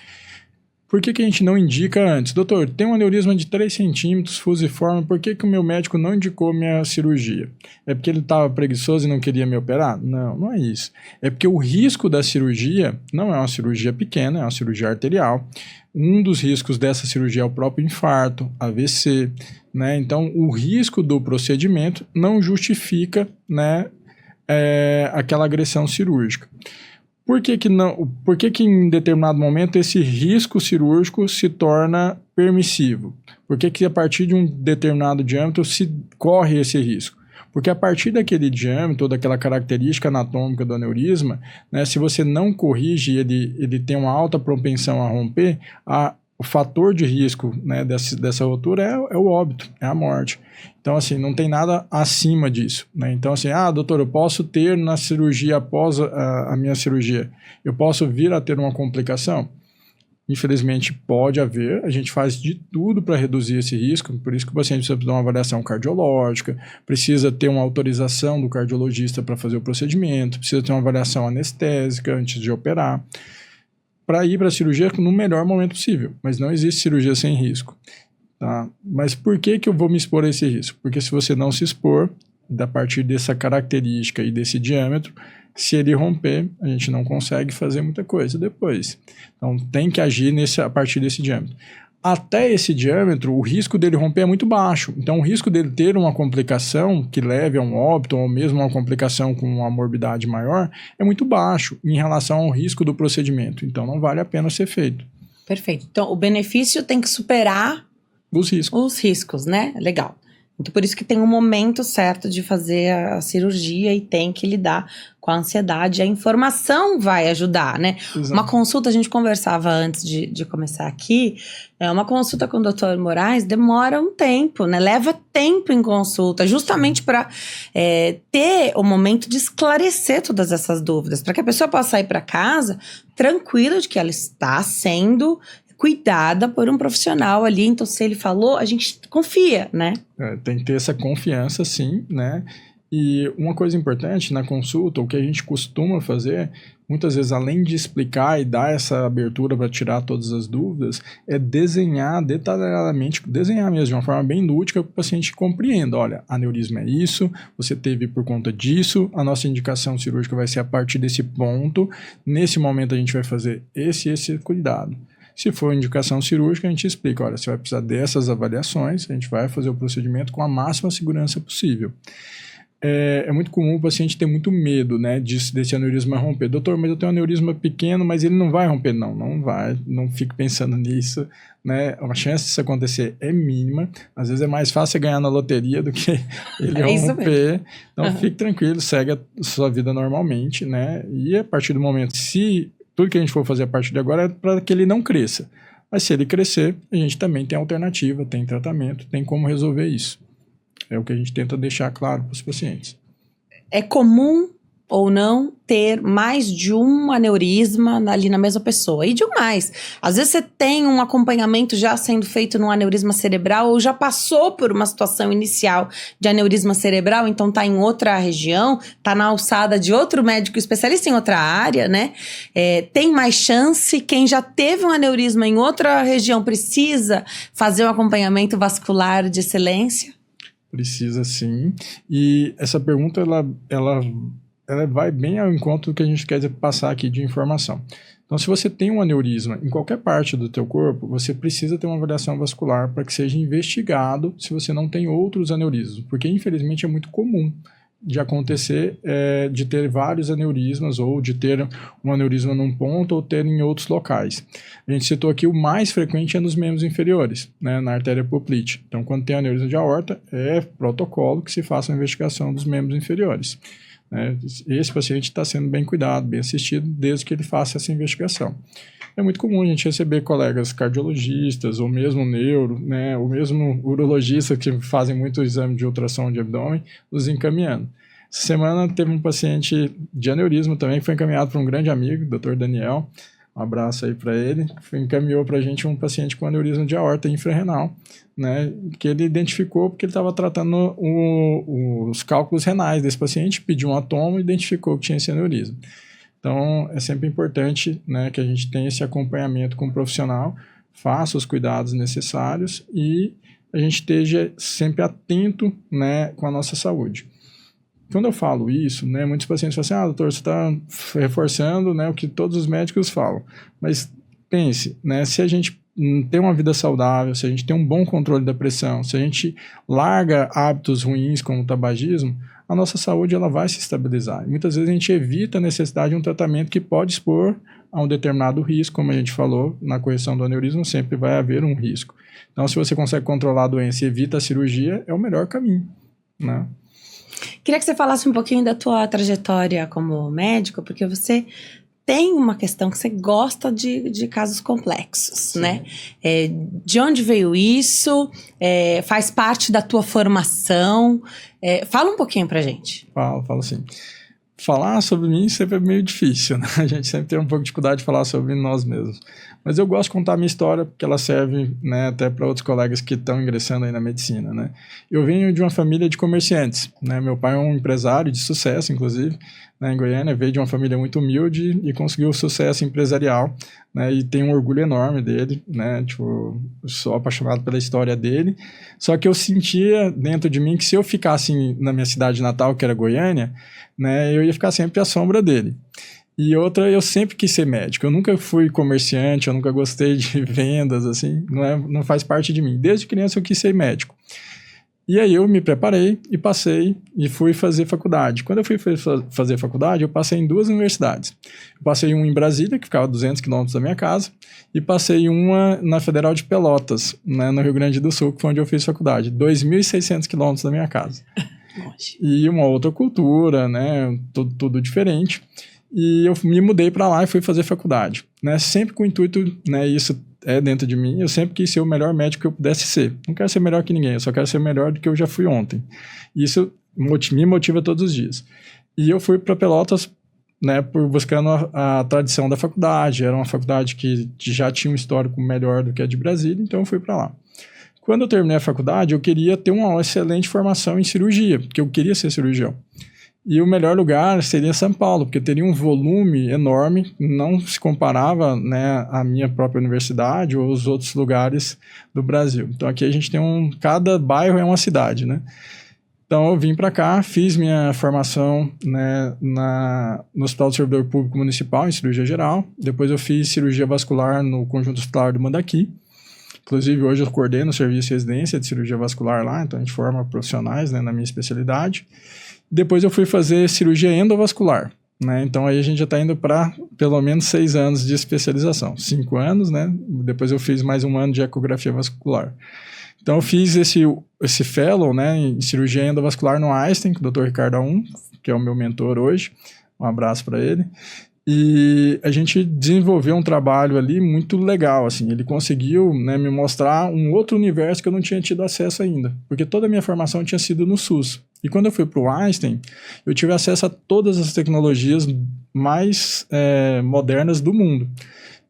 Por que a gente não indica antes? Doutor, tem um aneurisma de 3 centímetros, fusiforme, por que o meu médico não indicou minha cirurgia? É porque ele estava preguiçoso e não queria me operar? Não, não é isso. É porque o risco da cirurgia não é uma cirurgia pequena, é uma cirurgia arterial. Um dos riscos dessa cirurgia é o próprio infarto, AVC, né? Então, o risco do procedimento não justifica, né, aquela agressão cirúrgica. Por que em determinado momento esse risco cirúrgico se torna permissivo? Por que a partir de um determinado diâmetro se corre esse risco? Porque a partir daquele diâmetro, daquela característica anatômica do aneurisma, né, se você não corrige, ele tem uma alta propensão a romper, o fator de risco, né, dessa rotura é o óbito, é a morte. Então, assim, não tem nada acima disso, né? Então, assim, doutor, eu posso ter na cirurgia, após a minha cirurgia, eu posso vir a ter uma complicação? Infelizmente, pode haver. A gente faz de tudo para reduzir esse risco, por isso que o paciente precisa dar uma avaliação cardiológica, precisa ter uma autorização do cardiologista para fazer o procedimento, precisa ter uma avaliação anestésica antes de operar, para ir para a cirurgia no melhor momento possível. Mas não existe cirurgia sem risco. Tá? Mas por que eu vou me expor a esse risco? Porque se você não se expor, a partir dessa característica e desse diâmetro, se ele romper, a gente não consegue fazer muita coisa depois. Então tem que agir a partir desse diâmetro. Até esse diâmetro, o risco dele romper é muito baixo. Então, o risco dele ter uma complicação que leve a um óbito, ou mesmo uma complicação com uma morbidade maior, é muito baixo em relação ao risco do procedimento. Então, não vale a pena ser feito. Perfeito. Então, o benefício tem que superar os riscos, né? Legal. Então, por isso que tem um momento certo de fazer a cirurgia e tem que lidar com a ansiedade. A informação vai ajudar, né? Exato. Uma consulta, a gente conversava antes de começar aqui, uma consulta com o Dr. Moraes demora um tempo, né? Leva tempo em consulta, justamente para ter o momento de esclarecer todas essas dúvidas, para que a pessoa possa ir para casa tranquila de que ela está sendo cuidada por um profissional ali. Então, se ele falou, a gente confia, né? Tem que ter essa confiança, sim, né? E uma coisa importante na consulta, o que a gente costuma fazer, muitas vezes, além de explicar e dar essa abertura para tirar todas as dúvidas, é desenhar detalhadamente, desenhar mesmo, de uma forma bem lúdica, para o paciente compreenda. Olha, aneurisma é isso, você teve por conta disso, a nossa indicação cirúrgica vai ser a partir desse ponto, nesse momento a gente vai fazer esse cuidado. Se for indicação cirúrgica, a gente explica, olha, você vai precisar dessas avaliações, a gente vai fazer o procedimento com a máxima segurança possível. É muito comum o paciente ter muito medo, né, desse aneurisma romper. Doutor, mas eu tenho um aneurisma pequeno, mas ele não vai romper. Não vai, não fique pensando nisso, né, a chance disso acontecer é mínima, às vezes é mais fácil ganhar na loteria do que ele romper, então fique tranquilo, segue a sua vida normalmente, né, e a partir do momento, se tudo que a gente for fazer a partir de agora é para que ele não cresça, mas se ele crescer, a gente também tem alternativa, tem tratamento, tem como resolver isso. É o que a gente tenta deixar claro para os pacientes. É comum ou não ter mais de um aneurisma ali na mesma pessoa. E demais. Às vezes você tem um acompanhamento já sendo feito num aneurisma cerebral ou já passou por uma situação inicial de aneurisma cerebral, então tá em outra região, tá na alçada de outro médico especialista em outra área, né? Tem mais chance. Quem já teve um aneurisma em outra região precisa fazer um acompanhamento vascular de excelência? Precisa sim, e essa pergunta ela vai bem ao encontro do que a gente quer passar aqui de informação. Então, se você tem um aneurisma em qualquer parte do teu corpo, você precisa ter uma avaliação vascular para que seja investigado se você não tem outros aneurismos, porque infelizmente é muito comum de acontecer, de ter vários aneurismas ou de ter um aneurisma num ponto ou ter em outros locais. A gente citou aqui o mais frequente é nos membros inferiores, né, na artéria poplite. Então, quando tem aneurisma de aorta, é protocolo que se faça a investigação dos membros inferiores. Né? Esse paciente está sendo bem cuidado, bem assistido, desde que ele faça essa investigação. É muito comum a gente receber colegas cardiologistas, ou mesmo neuro, né, ou mesmo urologistas que fazem muito exame de ultrassom de abdômen, nos encaminhando. Essa semana teve um paciente de aneurisma também, que foi encaminhado por um grande amigo, Dr. Daniel, um abraço aí para ele, encaminhou para a gente um paciente com aneurisma de aorta infrarrenal, né, que ele identificou porque ele estava tratando os cálculos renais desse paciente, pediu um atomo e identificou que tinha esse aneurisma. Então, é sempre importante, né, que a gente tenha esse acompanhamento com o profissional, faça os cuidados necessários e a gente esteja sempre atento, né, com a nossa saúde. Quando eu falo isso, né, muitos pacientes falam assim, doutor, você está reforçando, né, o que todos os médicos falam. Mas pense, né, se a gente tem uma vida saudável, se a gente tem um bom controle da pressão, se a gente larga hábitos ruins como o tabagismo, a nossa saúde ela vai se estabilizar. E muitas vezes a gente evita a necessidade de um tratamento que pode expor a um determinado risco, como a gente falou, na correção do aneurisma sempre vai haver um risco. Então, se você consegue controlar a doença e evita a cirurgia, é o melhor caminho, né? Queria que você falasse um pouquinho da tua trajetória como médico, porque você tem uma questão que você gosta de casos complexos, sim, né? De onde veio isso? Faz parte da tua formação? Fala um pouquinho pra gente. Falo sim. Falar sobre mim sempre é meio difícil, né? A gente sempre tem um pouco de dificuldade de falar sobre nós mesmos. Mas eu gosto de contar a minha história, porque ela serve, né, até para outros colegas que estão ingressando aí na medicina, né? Eu venho de uma família de comerciantes, né? Meu pai é um empresário de sucesso, inclusive, né, em Goiânia, veio de uma família muito humilde e conseguiu sucesso empresarial, né? E tenho um orgulho enorme dele, né? Tipo, sou apaixonado pela história dele. Só que eu sentia dentro de mim que se eu ficasse na minha cidade natal, que era Goiânia, né, eu ia ficar sempre à sombra dele. E outra, eu sempre quis ser médico. Eu nunca fui comerciante, eu nunca gostei de vendas, assim, não faz parte de mim. Desde criança eu quis ser médico. E aí eu me preparei e passei e fui fazer faculdade. Quando eu fui fazer faculdade, eu passei em 2 universidades. Eu passei uma em Brasília, que ficava a 200 quilômetros da minha casa, e passei uma na Federal de Pelotas, né, no Rio Grande do Sul, que foi onde eu fiz faculdade. 2.600 quilômetros da minha casa. E uma outra cultura, né, tudo diferente. E eu me mudei para lá e fui fazer faculdade, né? Sempre com o intuito, né? Isso é dentro de mim. Eu sempre quis ser o melhor médico que eu pudesse ser. Não quero ser melhor que ninguém, eu só quero ser melhor do que eu já fui ontem. Isso me motiva todos os dias. E eu fui para Pelotas né, buscando a tradição da faculdade. Era uma faculdade que já tinha um histórico melhor do que a de Brasília, então eu fui para lá. Quando eu terminei a faculdade, eu queria ter uma excelente formação em cirurgia, porque eu queria ser cirurgião. E o melhor lugar seria São Paulo, porque teria um volume enorme, não se comparava, né, à minha própria universidade ou aos outros lugares do Brasil. Então aqui a gente tem cada bairro é uma cidade, né? Então eu vim para cá, fiz minha formação, né, no Hospital do Servidor Público Municipal, em cirurgia geral. Depois eu fiz cirurgia vascular no Conjunto Hospitalar do Mandaki. Inclusive hoje eu coordeno o serviço de residência de cirurgia vascular lá, então a gente forma profissionais, né, na minha especialidade. Depois eu fui fazer cirurgia endovascular, né? Então aí a gente já está indo para pelo menos 6 anos de especialização. 5 anos, né? Depois eu fiz mais 1 ano de ecografia vascular. Então eu fiz esse fellow, né, em cirurgia endovascular no Einstein, com o Dr. Ricardo Aum, que é o meu mentor hoje. Um abraço para ele. E a gente desenvolveu um trabalho ali muito legal, assim. Ele conseguiu, né, me mostrar um outro universo que eu não tinha tido acesso ainda, porque toda a minha formação tinha sido no SUS. E quando eu fui para o Einstein, eu tive acesso a todas as tecnologias mais modernas do mundo.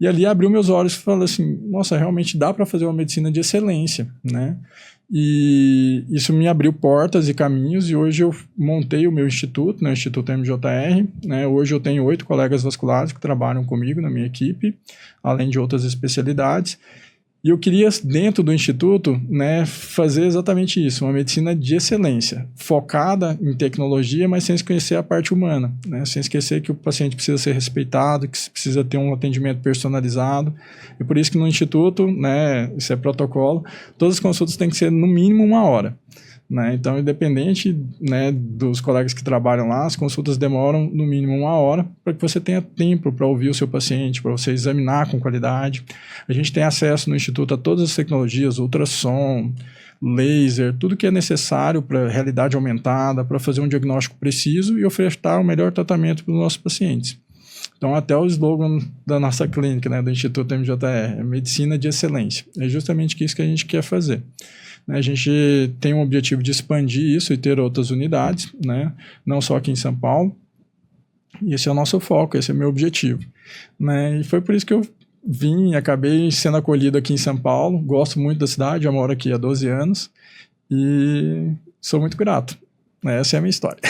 E ali abriu meus olhos e falei assim, nossa, realmente dá para fazer uma medicina de excelência, né? E isso me abriu portas e caminhos, e hoje eu montei o meu instituto, né, o Instituto MJR, né? Hoje eu tenho 8 colegas vasculares que trabalham comigo na minha equipe, além de outras especialidades. E eu queria, dentro do Instituto, né, fazer exatamente isso, uma medicina de excelência, focada em tecnologia, mas sem esquecer a parte humana, né, sem esquecer que o paciente precisa ser respeitado, que precisa ter um atendimento personalizado. E por isso que no Instituto, né, isso é protocolo, todas as consultas têm que ser no mínimo 1 hora. Né? Então, independente, né, dos colegas que trabalham lá, as consultas demoram no mínimo 1 hora para que você tenha tempo para ouvir o seu paciente, para você examinar com qualidade. A gente tem acesso no Instituto a todas as tecnologias, ultrassom, laser, tudo que é necessário para realidade aumentada, para fazer um diagnóstico preciso e ofertar o melhor tratamento para os nossos pacientes. Então, até o slogan da nossa clínica, né, do Instituto MJR, é medicina de excelência. É justamente isso que a gente quer fazer. A gente tem um objetivo de expandir isso e ter outras unidades, né? Não só aqui em São Paulo. E esse é o nosso foco, esse é o meu objetivo. Né? E foi por isso que eu vim e acabei sendo acolhido aqui em São Paulo. Gosto muito da cidade, eu moro aqui há 12 anos e sou muito grato. Essa é a minha história.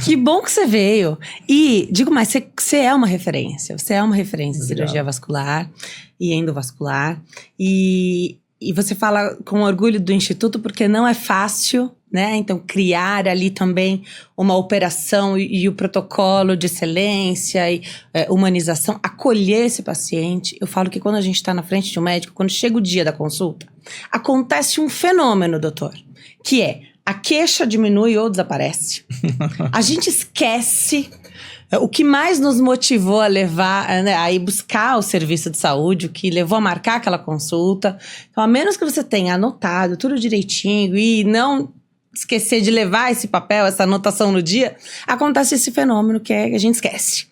Que bom que você veio. E, digo mais, você é uma referência. Você é uma referência em cirurgia vascular e endovascular. E você fala com orgulho do Instituto porque não é fácil, né? Então, criar ali também uma operação e o protocolo de excelência e humanização, acolher esse paciente. Eu falo que quando a gente está na frente de um médico, quando chega o dia da consulta, acontece um fenômeno, doutor, que é a queixa diminui ou desaparece. A gente esquece o que mais nos motivou a levar, né, a ir buscar o serviço de saúde, o que levou a marcar aquela consulta. Então, a menos que você tenha anotado tudo direitinho e não esquecer de levar esse papel, essa anotação no dia, acontece esse fenômeno que a gente esquece.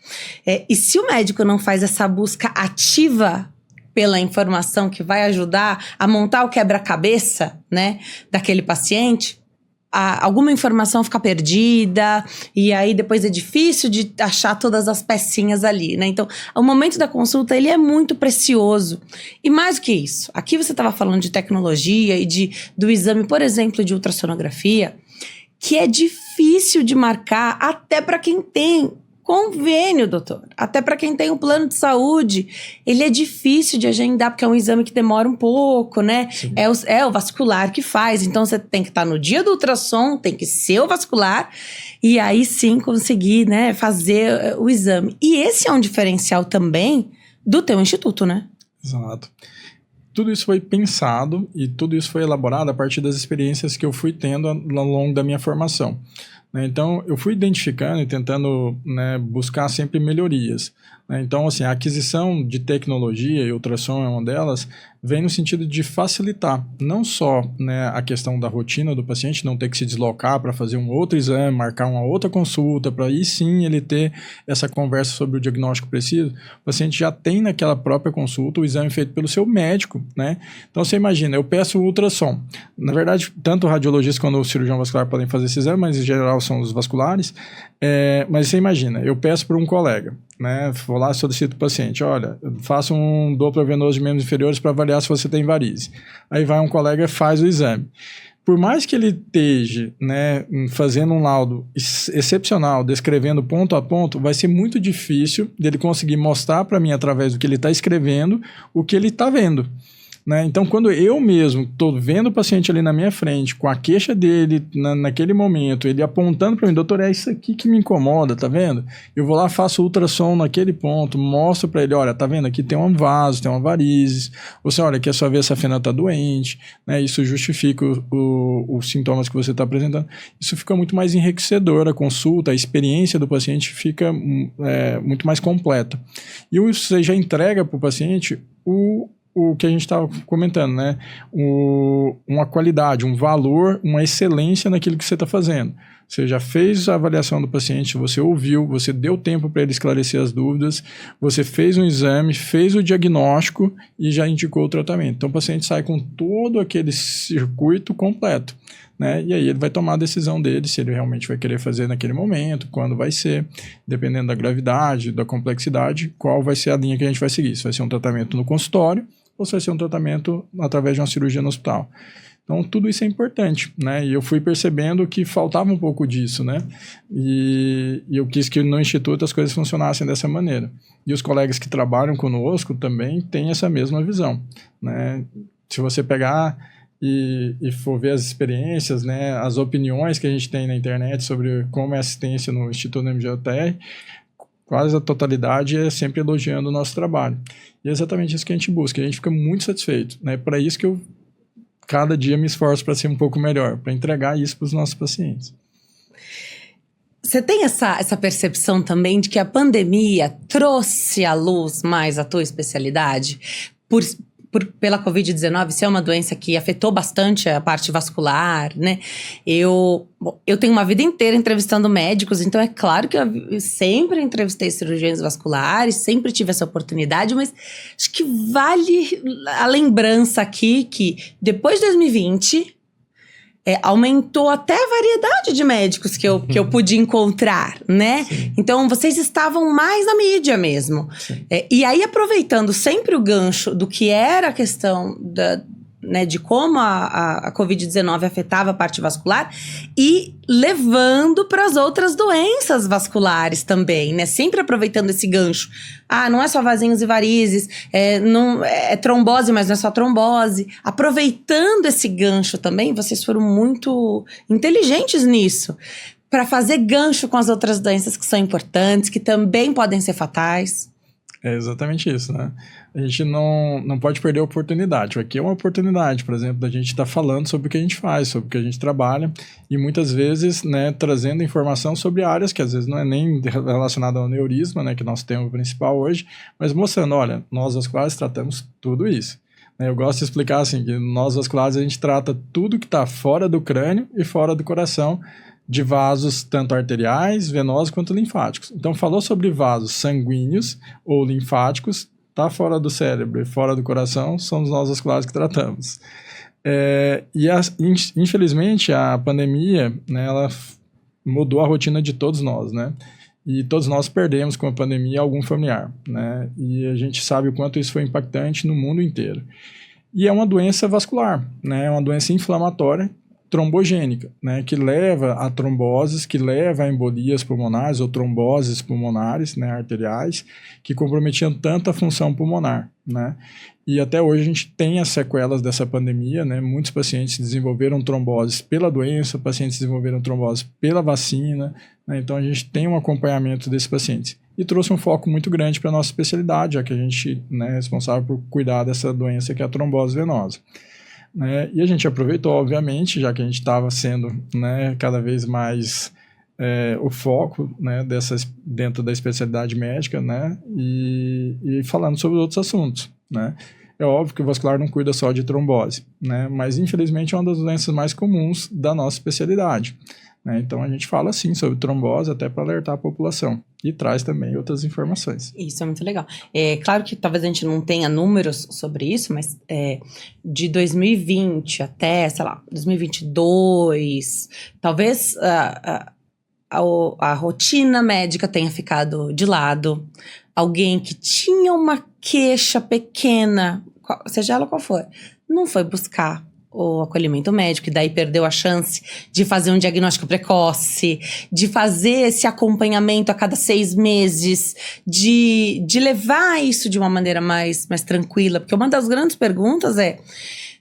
E se o médico não faz essa busca ativa pela informação que vai ajudar a montar o quebra-cabeça, né, daquele paciente, alguma informação fica perdida e aí depois é difícil de achar todas as pecinhas ali, né? Então, o momento da consulta, ele é muito precioso. E mais do que isso, aqui você estava falando de tecnologia e do exame, por exemplo, de ultrassonografia, que é difícil de marcar até para quem tem convênio, doutor. Até para quem tem um plano de saúde, ele é difícil de agendar, porque é um exame que demora um pouco, né? É o vascular que faz. Então, você tem que estar no dia do ultrassom, tem que ser o vascular, e aí sim conseguir, né, fazer o exame. E esse é um diferencial também do teu instituto, né? Exato. Tudo isso foi pensado e tudo isso foi elaborado a partir das experiências que eu fui tendo ao longo da minha formação. Então, eu fui identificando e tentando, né, buscar sempre melhorias. Então, assim, a aquisição de tecnologia, e ultrassom é uma delas, vem no sentido de facilitar não só, né, a questão da rotina do paciente, não ter que se deslocar para fazer um outro exame, marcar uma outra consulta, para aí sim ele ter essa conversa sobre o diagnóstico preciso. O paciente já tem naquela própria consulta o exame feito pelo seu médico, né? Então, você imagina, eu peço o ultrassom. Na verdade, tanto o radiologista quanto o cirurgião vascular podem fazer esse exame, mas em geral quais são os vasculares, mas você imagina, eu peço para um colega, né, vou lá e solicito o paciente, olha, faça um Doppler venoso de membros inferiores para avaliar se você tem varizes. Aí vai um colega e faz o exame. Por mais que ele esteja, né, fazendo um laudo excepcional, descrevendo ponto a ponto, vai ser muito difícil dele conseguir mostrar para mim, através do que ele está escrevendo, o que ele está vendo. Né? Então, quando eu mesmo estou vendo o paciente ali na minha frente, com a queixa dele naquele momento, ele apontando para mim, doutor, é isso aqui que me incomoda, tá vendo? Eu vou lá, faço ultrassom naquele ponto, mostro para ele, olha, tá vendo? Aqui tem um vaso, tem uma varizes, você olha, aqui a sua veia safena está doente, né? Isso justifica os sintomas que você está apresentando. Isso fica muito mais enriquecedor, a consulta, a experiência do paciente fica muito mais completa. E você já entrega para o paciente o que a gente estava comentando, né? Uma qualidade, um valor, uma excelência naquilo que você está fazendo. Você já fez a avaliação do paciente, você ouviu, você deu tempo para ele esclarecer as dúvidas, você fez um exame, fez o diagnóstico e já indicou o tratamento. Então o paciente sai com todo aquele circuito completo, né? E aí ele vai tomar a decisão dele, se ele realmente vai querer fazer naquele momento, quando vai ser, dependendo da gravidade, da complexidade, qual vai ser a linha que a gente vai seguir. Se vai ser um tratamento no consultório ou se vai ser um tratamento através de uma cirurgia no hospital. Então, tudo isso é importante, né? E eu fui percebendo que faltava um pouco disso, né? E eu quis que no Instituto as coisas funcionassem dessa maneira. E os colegas que trabalham conosco também têm essa mesma visão, né? Se você pegar e for ver as experiências, né? As opiniões que a gente tem na internet sobre como é a assistência no Instituto MGOTR, quase a totalidade é sempre elogiando o nosso trabalho. E é exatamente isso que a gente busca. A gente fica muito satisfeito, né? Para isso que eu cada dia me esforço para ser um pouco melhor, para entregar isso para os nossos pacientes. Você tem essa percepção também de que a pandemia trouxe à luz mais a tua especialidade? Pela Covid-19, ser uma doença que afetou bastante a parte vascular, né? Eu tenho uma vida inteira entrevistando médicos, então é claro que eu sempre entrevistei cirurgiões vasculares, sempre tive essa oportunidade, mas acho que vale a lembrança aqui que depois de 2020... aumentou até a variedade de médicos que eu pude encontrar, né? Sim. Então, vocês estavam mais na mídia mesmo. E aí, aproveitando sempre o gancho do que era a questão de como a Covid-19 afetava a parte vascular e levando para as outras doenças vasculares também, né? Sempre aproveitando esse gancho. Não é só vasinhos e varizes, é trombose, mas não é só trombose. Aproveitando esse gancho também, vocês foram muito inteligentes nisso, para fazer gancho com as outras doenças que são importantes, que também podem ser fatais. É exatamente isso, né? A gente não pode perder a oportunidade. Aqui é uma oportunidade, por exemplo, da gente estar falando sobre o que a gente faz, sobre o que a gente trabalha e muitas vezes, né, trazendo informação sobre áreas que às vezes não é nem relacionada ao neurisma, né, que é nosso tema principal hoje, mas mostrando, olha, nós vasculares tratamos tudo isso. Eu gosto de explicar assim, que nós vasculares a gente trata tudo que está fora do crânio e fora do coração, de vasos tanto arteriais, venosos quanto linfáticos. Então, falou sobre vasos sanguíneos ou linfáticos, está fora do cérebro e fora do coração, somos nós vasculares que tratamos. Infelizmente, a pandemia, né, ela mudou a rotina de todos nós, né? E todos nós perdemos com a pandemia algum familiar, né? E a gente sabe o quanto isso foi impactante no mundo inteiro. E é uma doença vascular, né? É uma doença inflamatória, trombogênica, né, que leva a tromboses, que leva a embolias pulmonares ou tromboses pulmonares, né, arteriais, que comprometiam tanto a função pulmonar, né, e até hoje a gente tem as sequelas dessa pandemia, né, muitos pacientes desenvolveram tromboses pela doença, pacientes desenvolveram tromboses pela vacina, né, então a gente tem um acompanhamento desses pacientes. E trouxe um foco muito grande para a nossa especialidade, já que a gente, né, é responsável por cuidar dessa doença que é a trombose venosa. E a gente aproveitou, obviamente, já que a gente estava sendo, né, cada vez mais o foco, né, dentro da especialidade médica, né, e falando sobre outros assuntos, né. É óbvio que o vascular não cuida só de trombose, né, mas infelizmente é uma das doenças mais comuns da nossa especialidade. Então a gente fala sim sobre trombose até para alertar a população e traz também outras informações. Isso é muito legal. É claro que talvez a gente não tenha números sobre isso, mas de 2020 até, sei lá, 2022, talvez a rotina médica tenha ficado de lado, alguém que tinha uma queixa pequena, seja ela qual for, não foi buscar o acolhimento médico e daí perdeu a chance de fazer um diagnóstico precoce, de fazer esse acompanhamento a cada 6 meses, de levar isso de uma maneira mais tranquila, porque uma das grandes perguntas é,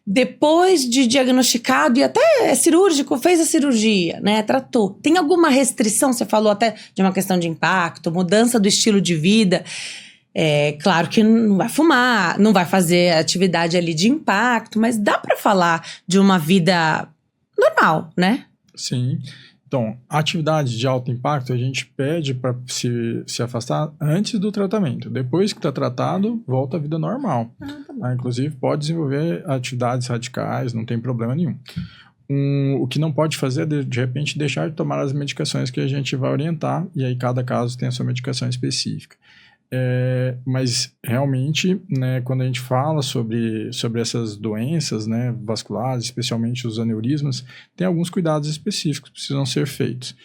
depois de diagnosticado e até cirúrgico, fez a cirurgia, né, tratou, tem alguma restrição? Você falou até de uma questão de impacto, mudança do estilo de vida. Claro que não vai fumar, não vai fazer atividade ali de impacto, mas dá para falar de uma vida normal, né? Sim. Então, atividade de alto impacto a gente pede para se afastar antes do tratamento. Depois que está tratado, volta à vida normal. Tá bom. Inclusive, pode desenvolver atividades radicais, não tem problema nenhum. O que não pode fazer é, de repente, deixar de tomar as medicações que a gente vai orientar, e aí cada caso tem a sua medicação específica. Mas realmente, né, quando a gente fala sobre essas doenças, né, vasculares, especialmente os aneurismas, tem alguns cuidados específicos que precisam ser feitos.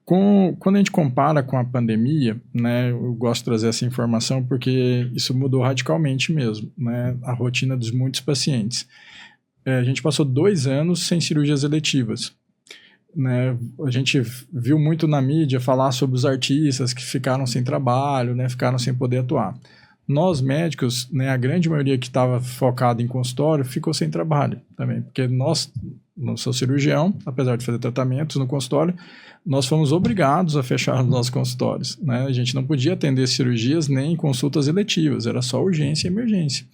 Quando a gente compara com a pandemia, né, eu gosto de trazer essa informação porque isso mudou radicalmente mesmo, né, a rotina dos muitos pacientes. A gente passou 2 anos sem cirurgias eletivas. Né, a gente viu muito na mídia falar sobre os artistas que ficaram sem trabalho, né, ficaram sem poder atuar. Nós médicos, né, a grande maioria que estava focada em consultório ficou sem trabalho também, porque nós, não sou cirurgião, apesar de fazer tratamentos no consultório, nós fomos obrigados a fechar os nossos consultórios, né? A gente não podia atender cirurgias nem consultas eletivas, era só urgência e emergência,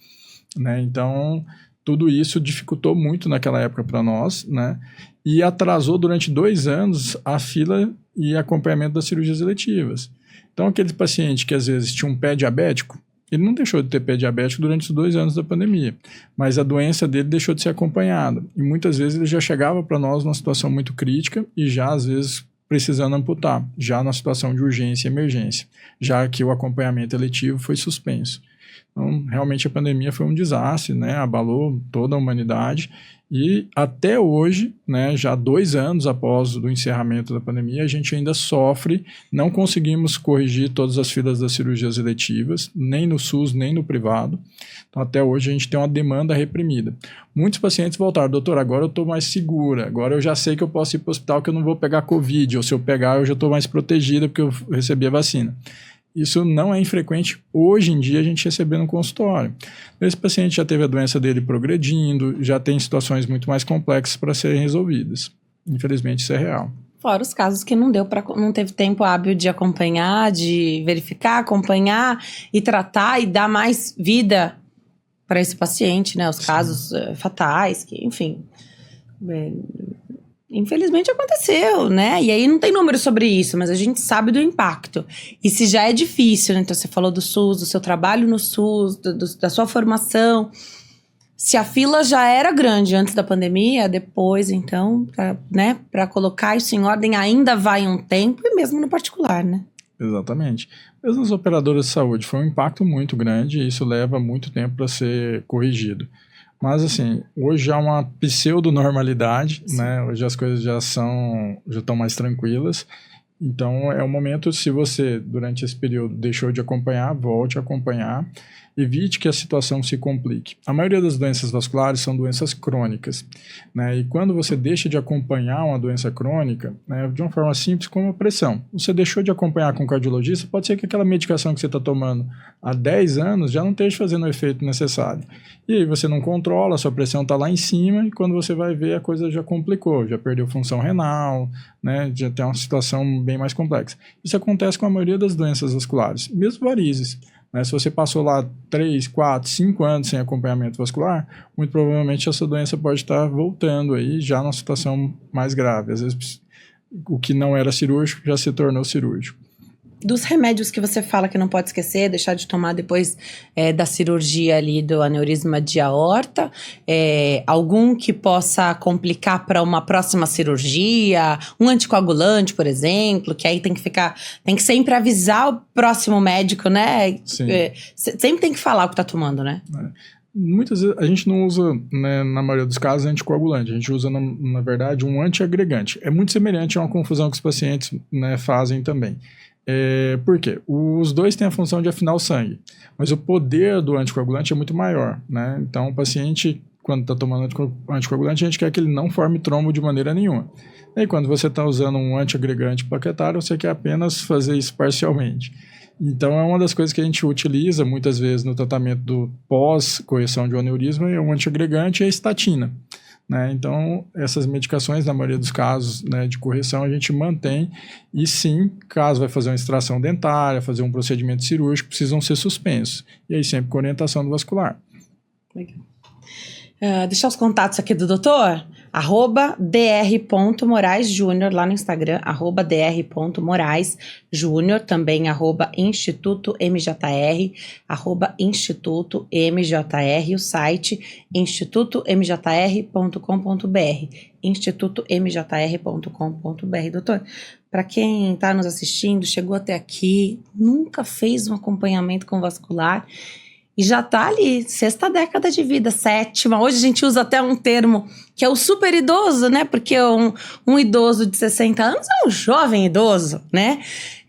né? Então, tudo isso dificultou muito naquela época para nós, né? E atrasou durante 2 anos a fila e acompanhamento das cirurgias eletivas. Então, aquele paciente que às vezes tinha um pé diabético, ele não deixou de ter pé diabético durante os 2 anos da pandemia, mas a doença dele deixou de ser acompanhada. E muitas vezes ele já chegava para nós numa situação muito crítica e já às vezes precisando amputar, já na situação de urgência e emergência, já que o acompanhamento eletivo foi suspenso. Então, realmente a pandemia foi um desastre, né? Abalou toda a humanidade e até hoje, né, já 2 anos após o encerramento da pandemia, a gente ainda sofre, não conseguimos corrigir todas as filas das cirurgias eletivas, nem no SUS, nem no privado. Então, até hoje a gente tem uma demanda reprimida. Muitos pacientes voltaram, doutor, agora eu estou mais segura, agora eu já sei que eu posso ir para o hospital que eu não vou pegar Covid, ou se eu pegar eu já estou mais protegida porque eu recebi a vacina. Isso não é infrequente hoje em dia a gente receber no consultório. Esse paciente já teve a doença dele progredindo, já tem situações muito mais complexas para serem resolvidas. Infelizmente isso é real. Fora os casos que não teve tempo hábil de acompanhar, de verificar, acompanhar e tratar e dar mais vida para esse paciente, né? Os casos fatais, que, enfim... Infelizmente aconteceu, né? E aí não tem número sobre isso, mas a gente sabe do impacto. E se já é difícil, né? Então você falou do SUS, do seu trabalho no SUS, da sua formação. Se a fila já era grande antes da pandemia, depois, então, para colocar isso em ordem ainda vai um tempo, e mesmo no particular, né? Exatamente. Mesmo as operadoras de saúde, foi um impacto muito grande e isso leva muito tempo para ser corrigido. Mas, assim, hoje há uma pseudo-normalidade, né? Hoje as coisas já estão mais tranquilas. Então, é o momento, se você, durante esse período, deixou de acompanhar, volte a acompanhar. Evite que a situação se complique. A maioria das doenças vasculares são doenças crônicas, né? E quando você deixa de acompanhar uma doença crônica, né, de uma forma simples como a pressão, você deixou de acompanhar com o cardiologista, pode ser que aquela medicação que você está tomando há 10 anos já não esteja fazendo o efeito necessário. E aí você não controla, a sua pressão está lá em cima e quando você vai ver a coisa já complicou, já perdeu função renal, né, já tem uma situação bem mais complexa. Isso acontece com a maioria das doenças vasculares, mesmo varizes. Né? Se você passou lá 3, 4, 5 anos sem acompanhamento vascular, muito provavelmente essa doença pode estar voltando aí já numa situação mais grave. Às vezes o que não era cirúrgico já se tornou cirúrgico. Dos remédios que você fala que não pode esquecer, deixar de tomar depois da cirurgia ali do aneurisma de aorta, algum que possa complicar para uma próxima cirurgia, um anticoagulante, por exemplo, que aí tem que sempre avisar o próximo médico, né? Sim. Sempre tem que falar o que tá tomando, né? Muitas vezes a gente não usa, né, na maioria dos casos, anticoagulante. A gente usa, na verdade, um antiagregante. É muito semelhante a uma confusão que os pacientes, né, fazem também. Por quê? Os dois têm a função de afinar o sangue, mas o poder do anticoagulante é muito maior, né? Então, o paciente, quando está tomando anticoagulante, a gente quer que ele não forme trombo de maneira nenhuma. E quando você está usando um antiagregante plaquetário, você quer apenas fazer isso parcialmente. Então, é uma das coisas que a gente utiliza muitas vezes no tratamento do pós-correção de um aneurisma, é um antiagregante e a estatina. Né? Então, essas medicações, na maioria dos casos, né, de correção, a gente mantém e sim, caso vai fazer uma extração dentária, fazer um procedimento cirúrgico, precisam ser suspensos. E aí sempre com orientação do vascular. Legal. Deixar os contatos aqui do doutor, @dr.moraesjúnior lá no Instagram, @dr.moraesjúnior, também Instituto MJR, Instituto MJR, o site institutomjr.com.br, institutomjr.com.br. Doutor, para quem está nos assistindo, chegou até aqui, nunca fez um acompanhamento com vascular, e já tá ali, 6ª década de vida, 7ª. Hoje a gente usa até um termo que é o super idoso, né? Porque um idoso de 60 anos é um jovem idoso, né?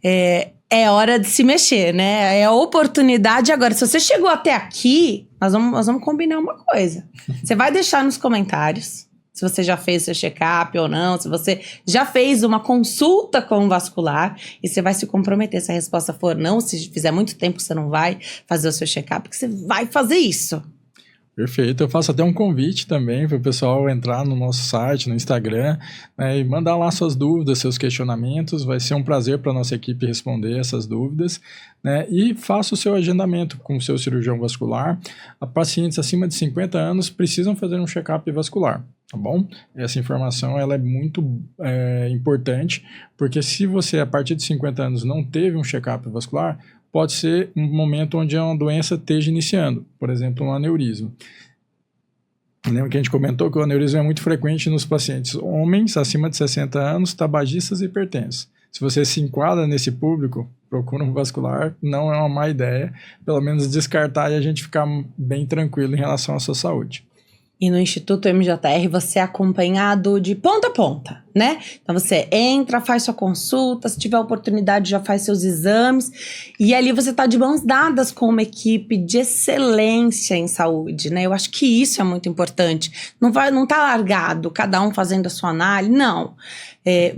É hora de se mexer, né? É a oportunidade agora. Se você chegou até aqui, nós vamos combinar uma coisa. Você vai deixar nos comentários se você já fez o seu check-up ou não, se você já fez uma consulta com o vascular, e você vai se comprometer se a resposta for não, se fizer muito tempo que você não vai fazer o seu check-up, porque você vai fazer isso. Perfeito, eu faço até um convite também para o pessoal entrar no nosso site, no Instagram, né, e mandar lá suas dúvidas, seus questionamentos. Vai ser um prazer para a nossa equipe responder essas dúvidas, né, e faça o seu agendamento com o seu cirurgião vascular. Pacientes acima de 50 anos precisam fazer um check-up vascular, tá bom? Essa informação ela é muito importante, porque se você a partir de 50 anos não teve um check-up vascular, pode ser um momento onde uma doença esteja iniciando, por exemplo, um aneurisma. Lembra que a gente comentou que o aneurisma é muito frequente nos pacientes homens acima de 60 anos, tabagistas e hipertensos. Se você se enquadra nesse público, procura um vascular, não é uma má ideia, pelo menos descartar e a gente ficar bem tranquilo em relação à sua saúde. E no Instituto MJR você é acompanhado de ponta a ponta, né? Então você entra, faz sua consulta, se tiver oportunidade já faz seus exames, e ali você tá de mãos dadas com uma equipe de excelência em saúde, né? Eu acho que isso é muito importante. Não tá largado, cada um fazendo a sua análise, não.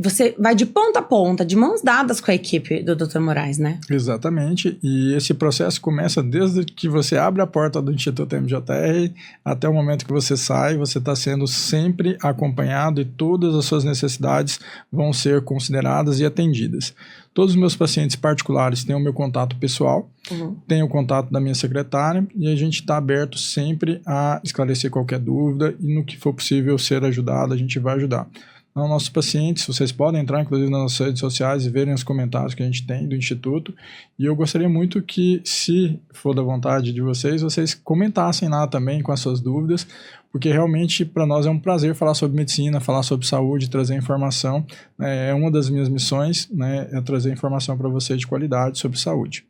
Você vai de ponta a ponta, de mãos dadas com a equipe do Dr. Moraes, né? Exatamente, e esse processo começa desde que você abre a porta do Instituto MJR até o momento que você sai, você está sendo sempre acompanhado e todas as suas necessidades vão ser consideradas e atendidas. Todos os meus pacientes particulares têm o meu contato pessoal, têm o contato da minha secretária e a gente está aberto sempre a esclarecer qualquer dúvida e no que for possível ser ajudado, a gente vai ajudar. Então, nossos pacientes, vocês podem entrar inclusive nas nossas redes sociais e verem os comentários que a gente tem do Instituto, e eu gostaria muito que, se for da vontade de vocês comentassem lá também com as suas dúvidas, porque realmente para nós é um prazer falar sobre medicina, falar sobre saúde, trazer informação. É uma das minhas missões, né, é trazer informação para vocês de qualidade sobre saúde.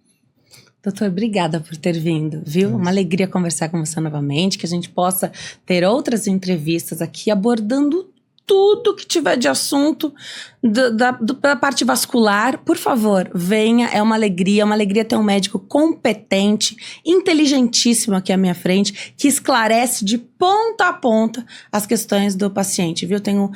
Doutor, obrigada por ter vindo, viu? Uma alegria conversar com você novamente, que a gente possa ter outras entrevistas aqui abordando tudo que tiver de assunto da parte vascular. Por favor, venha, é uma alegria ter um médico competente, inteligentíssimo aqui à minha frente, que esclarece de ponta a ponta as questões do paciente, viu? Tenho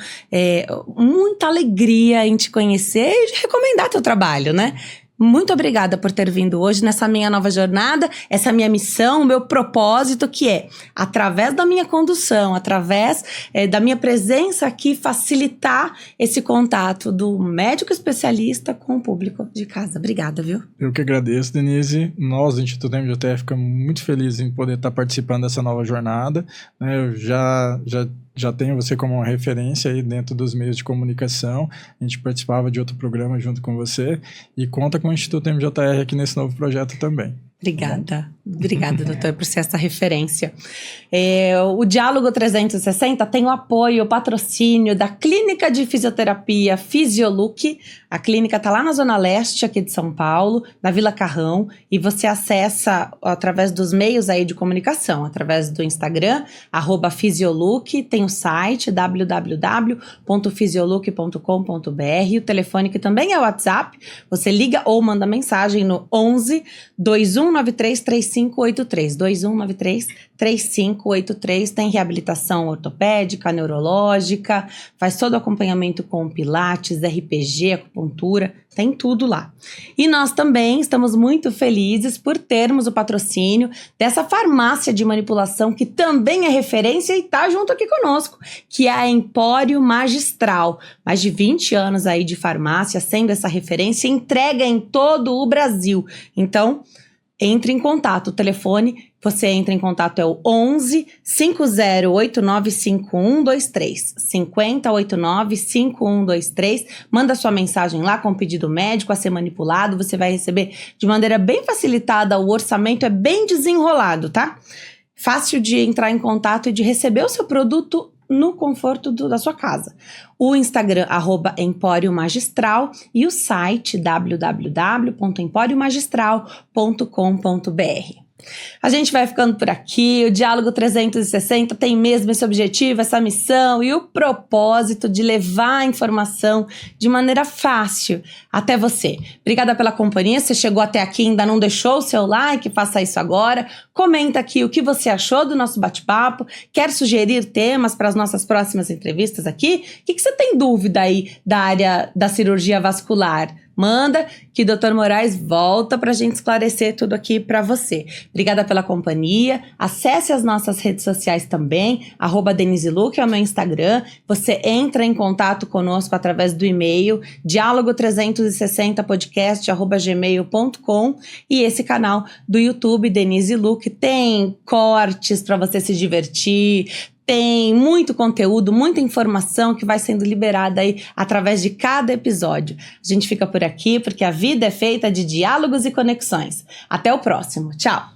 muita alegria em te conhecer e de recomendar teu trabalho, né? Muito obrigada por ter vindo hoje nessa minha nova jornada, essa minha missão, o meu propósito, que é, através da minha condução, através da minha presença aqui, facilitar esse contato do médico especialista com o público de casa. Obrigada, viu? Eu que agradeço, Denise. Nós do Instituto MJR ficamos muito felizes em poder estar participando dessa nova jornada. Eu já tenho você como uma referência aí dentro dos meios de comunicação. A gente participava de outro programa junto com você e conta com o Instituto MJR aqui nesse novo projeto também. Obrigada. Obrigada, doutor, por ser essa referência. O Diálogo 360 tem o apoio, o patrocínio da Clínica de Fisioterapia Fisiolook. A clínica está lá na Zona Leste, aqui de São Paulo, na Vila Carrão, e você acessa através dos meios aí de comunicação, através do Instagram, @Fisiolook, tem o site www.fisiolook.com.br, o telefone que também é o WhatsApp, você liga ou manda mensagem no 11 2193 3583, 2193 3583, tem reabilitação ortopédica, neurológica, faz todo o acompanhamento com pilates, RPG, acupuntura, tem tudo lá. E nós também estamos muito felizes por termos o patrocínio dessa farmácia de manipulação que também é referência e está junto aqui conosco, que é a Empório Magistral. Mais de 20 anos aí de farmácia, sendo essa referência, entrega em todo o Brasil. Então, entre em contato, o telefone, você entra em contato é o 11 5089 5123, 5089 5123, manda sua mensagem lá com o pedido médico a ser manipulado, você vai receber de maneira bem facilitada, o orçamento é bem desenrolado, tá? Fácil de entrar em contato e de receber o seu produto no conforto da sua casa. O Instagram, @Empório Magistral, e o site www.emporiomagistral.com.br. A gente vai ficando por aqui. O Diálogo 360 tem mesmo esse objetivo, essa missão e o propósito de levar a informação de maneira fácil até você. Obrigada pela companhia. Se chegou até aqui e ainda não deixou o seu like, faça isso agora. Comenta aqui o que você achou do nosso bate-papo. Quer sugerir temas para as nossas próximas entrevistas aqui? O que você tem dúvida aí da área da cirurgia vascular? Manda que o Dr. Moraes volta para a gente esclarecer tudo aqui para você. Obrigada pela companhia. Acesse as nossas redes sociais também, @DeniseLuc é o meu Instagram. Você entra em contato conosco através do e-mail diálogo360podcast@gmail.com, e esse canal do YouTube, Denise Luc, tem cortes para você se divertir. Tem muito conteúdo, muita informação que vai sendo liberada aí através de cada episódio. A gente fica por aqui porque a vida é feita de diálogos e conexões. Até o próximo. Tchau!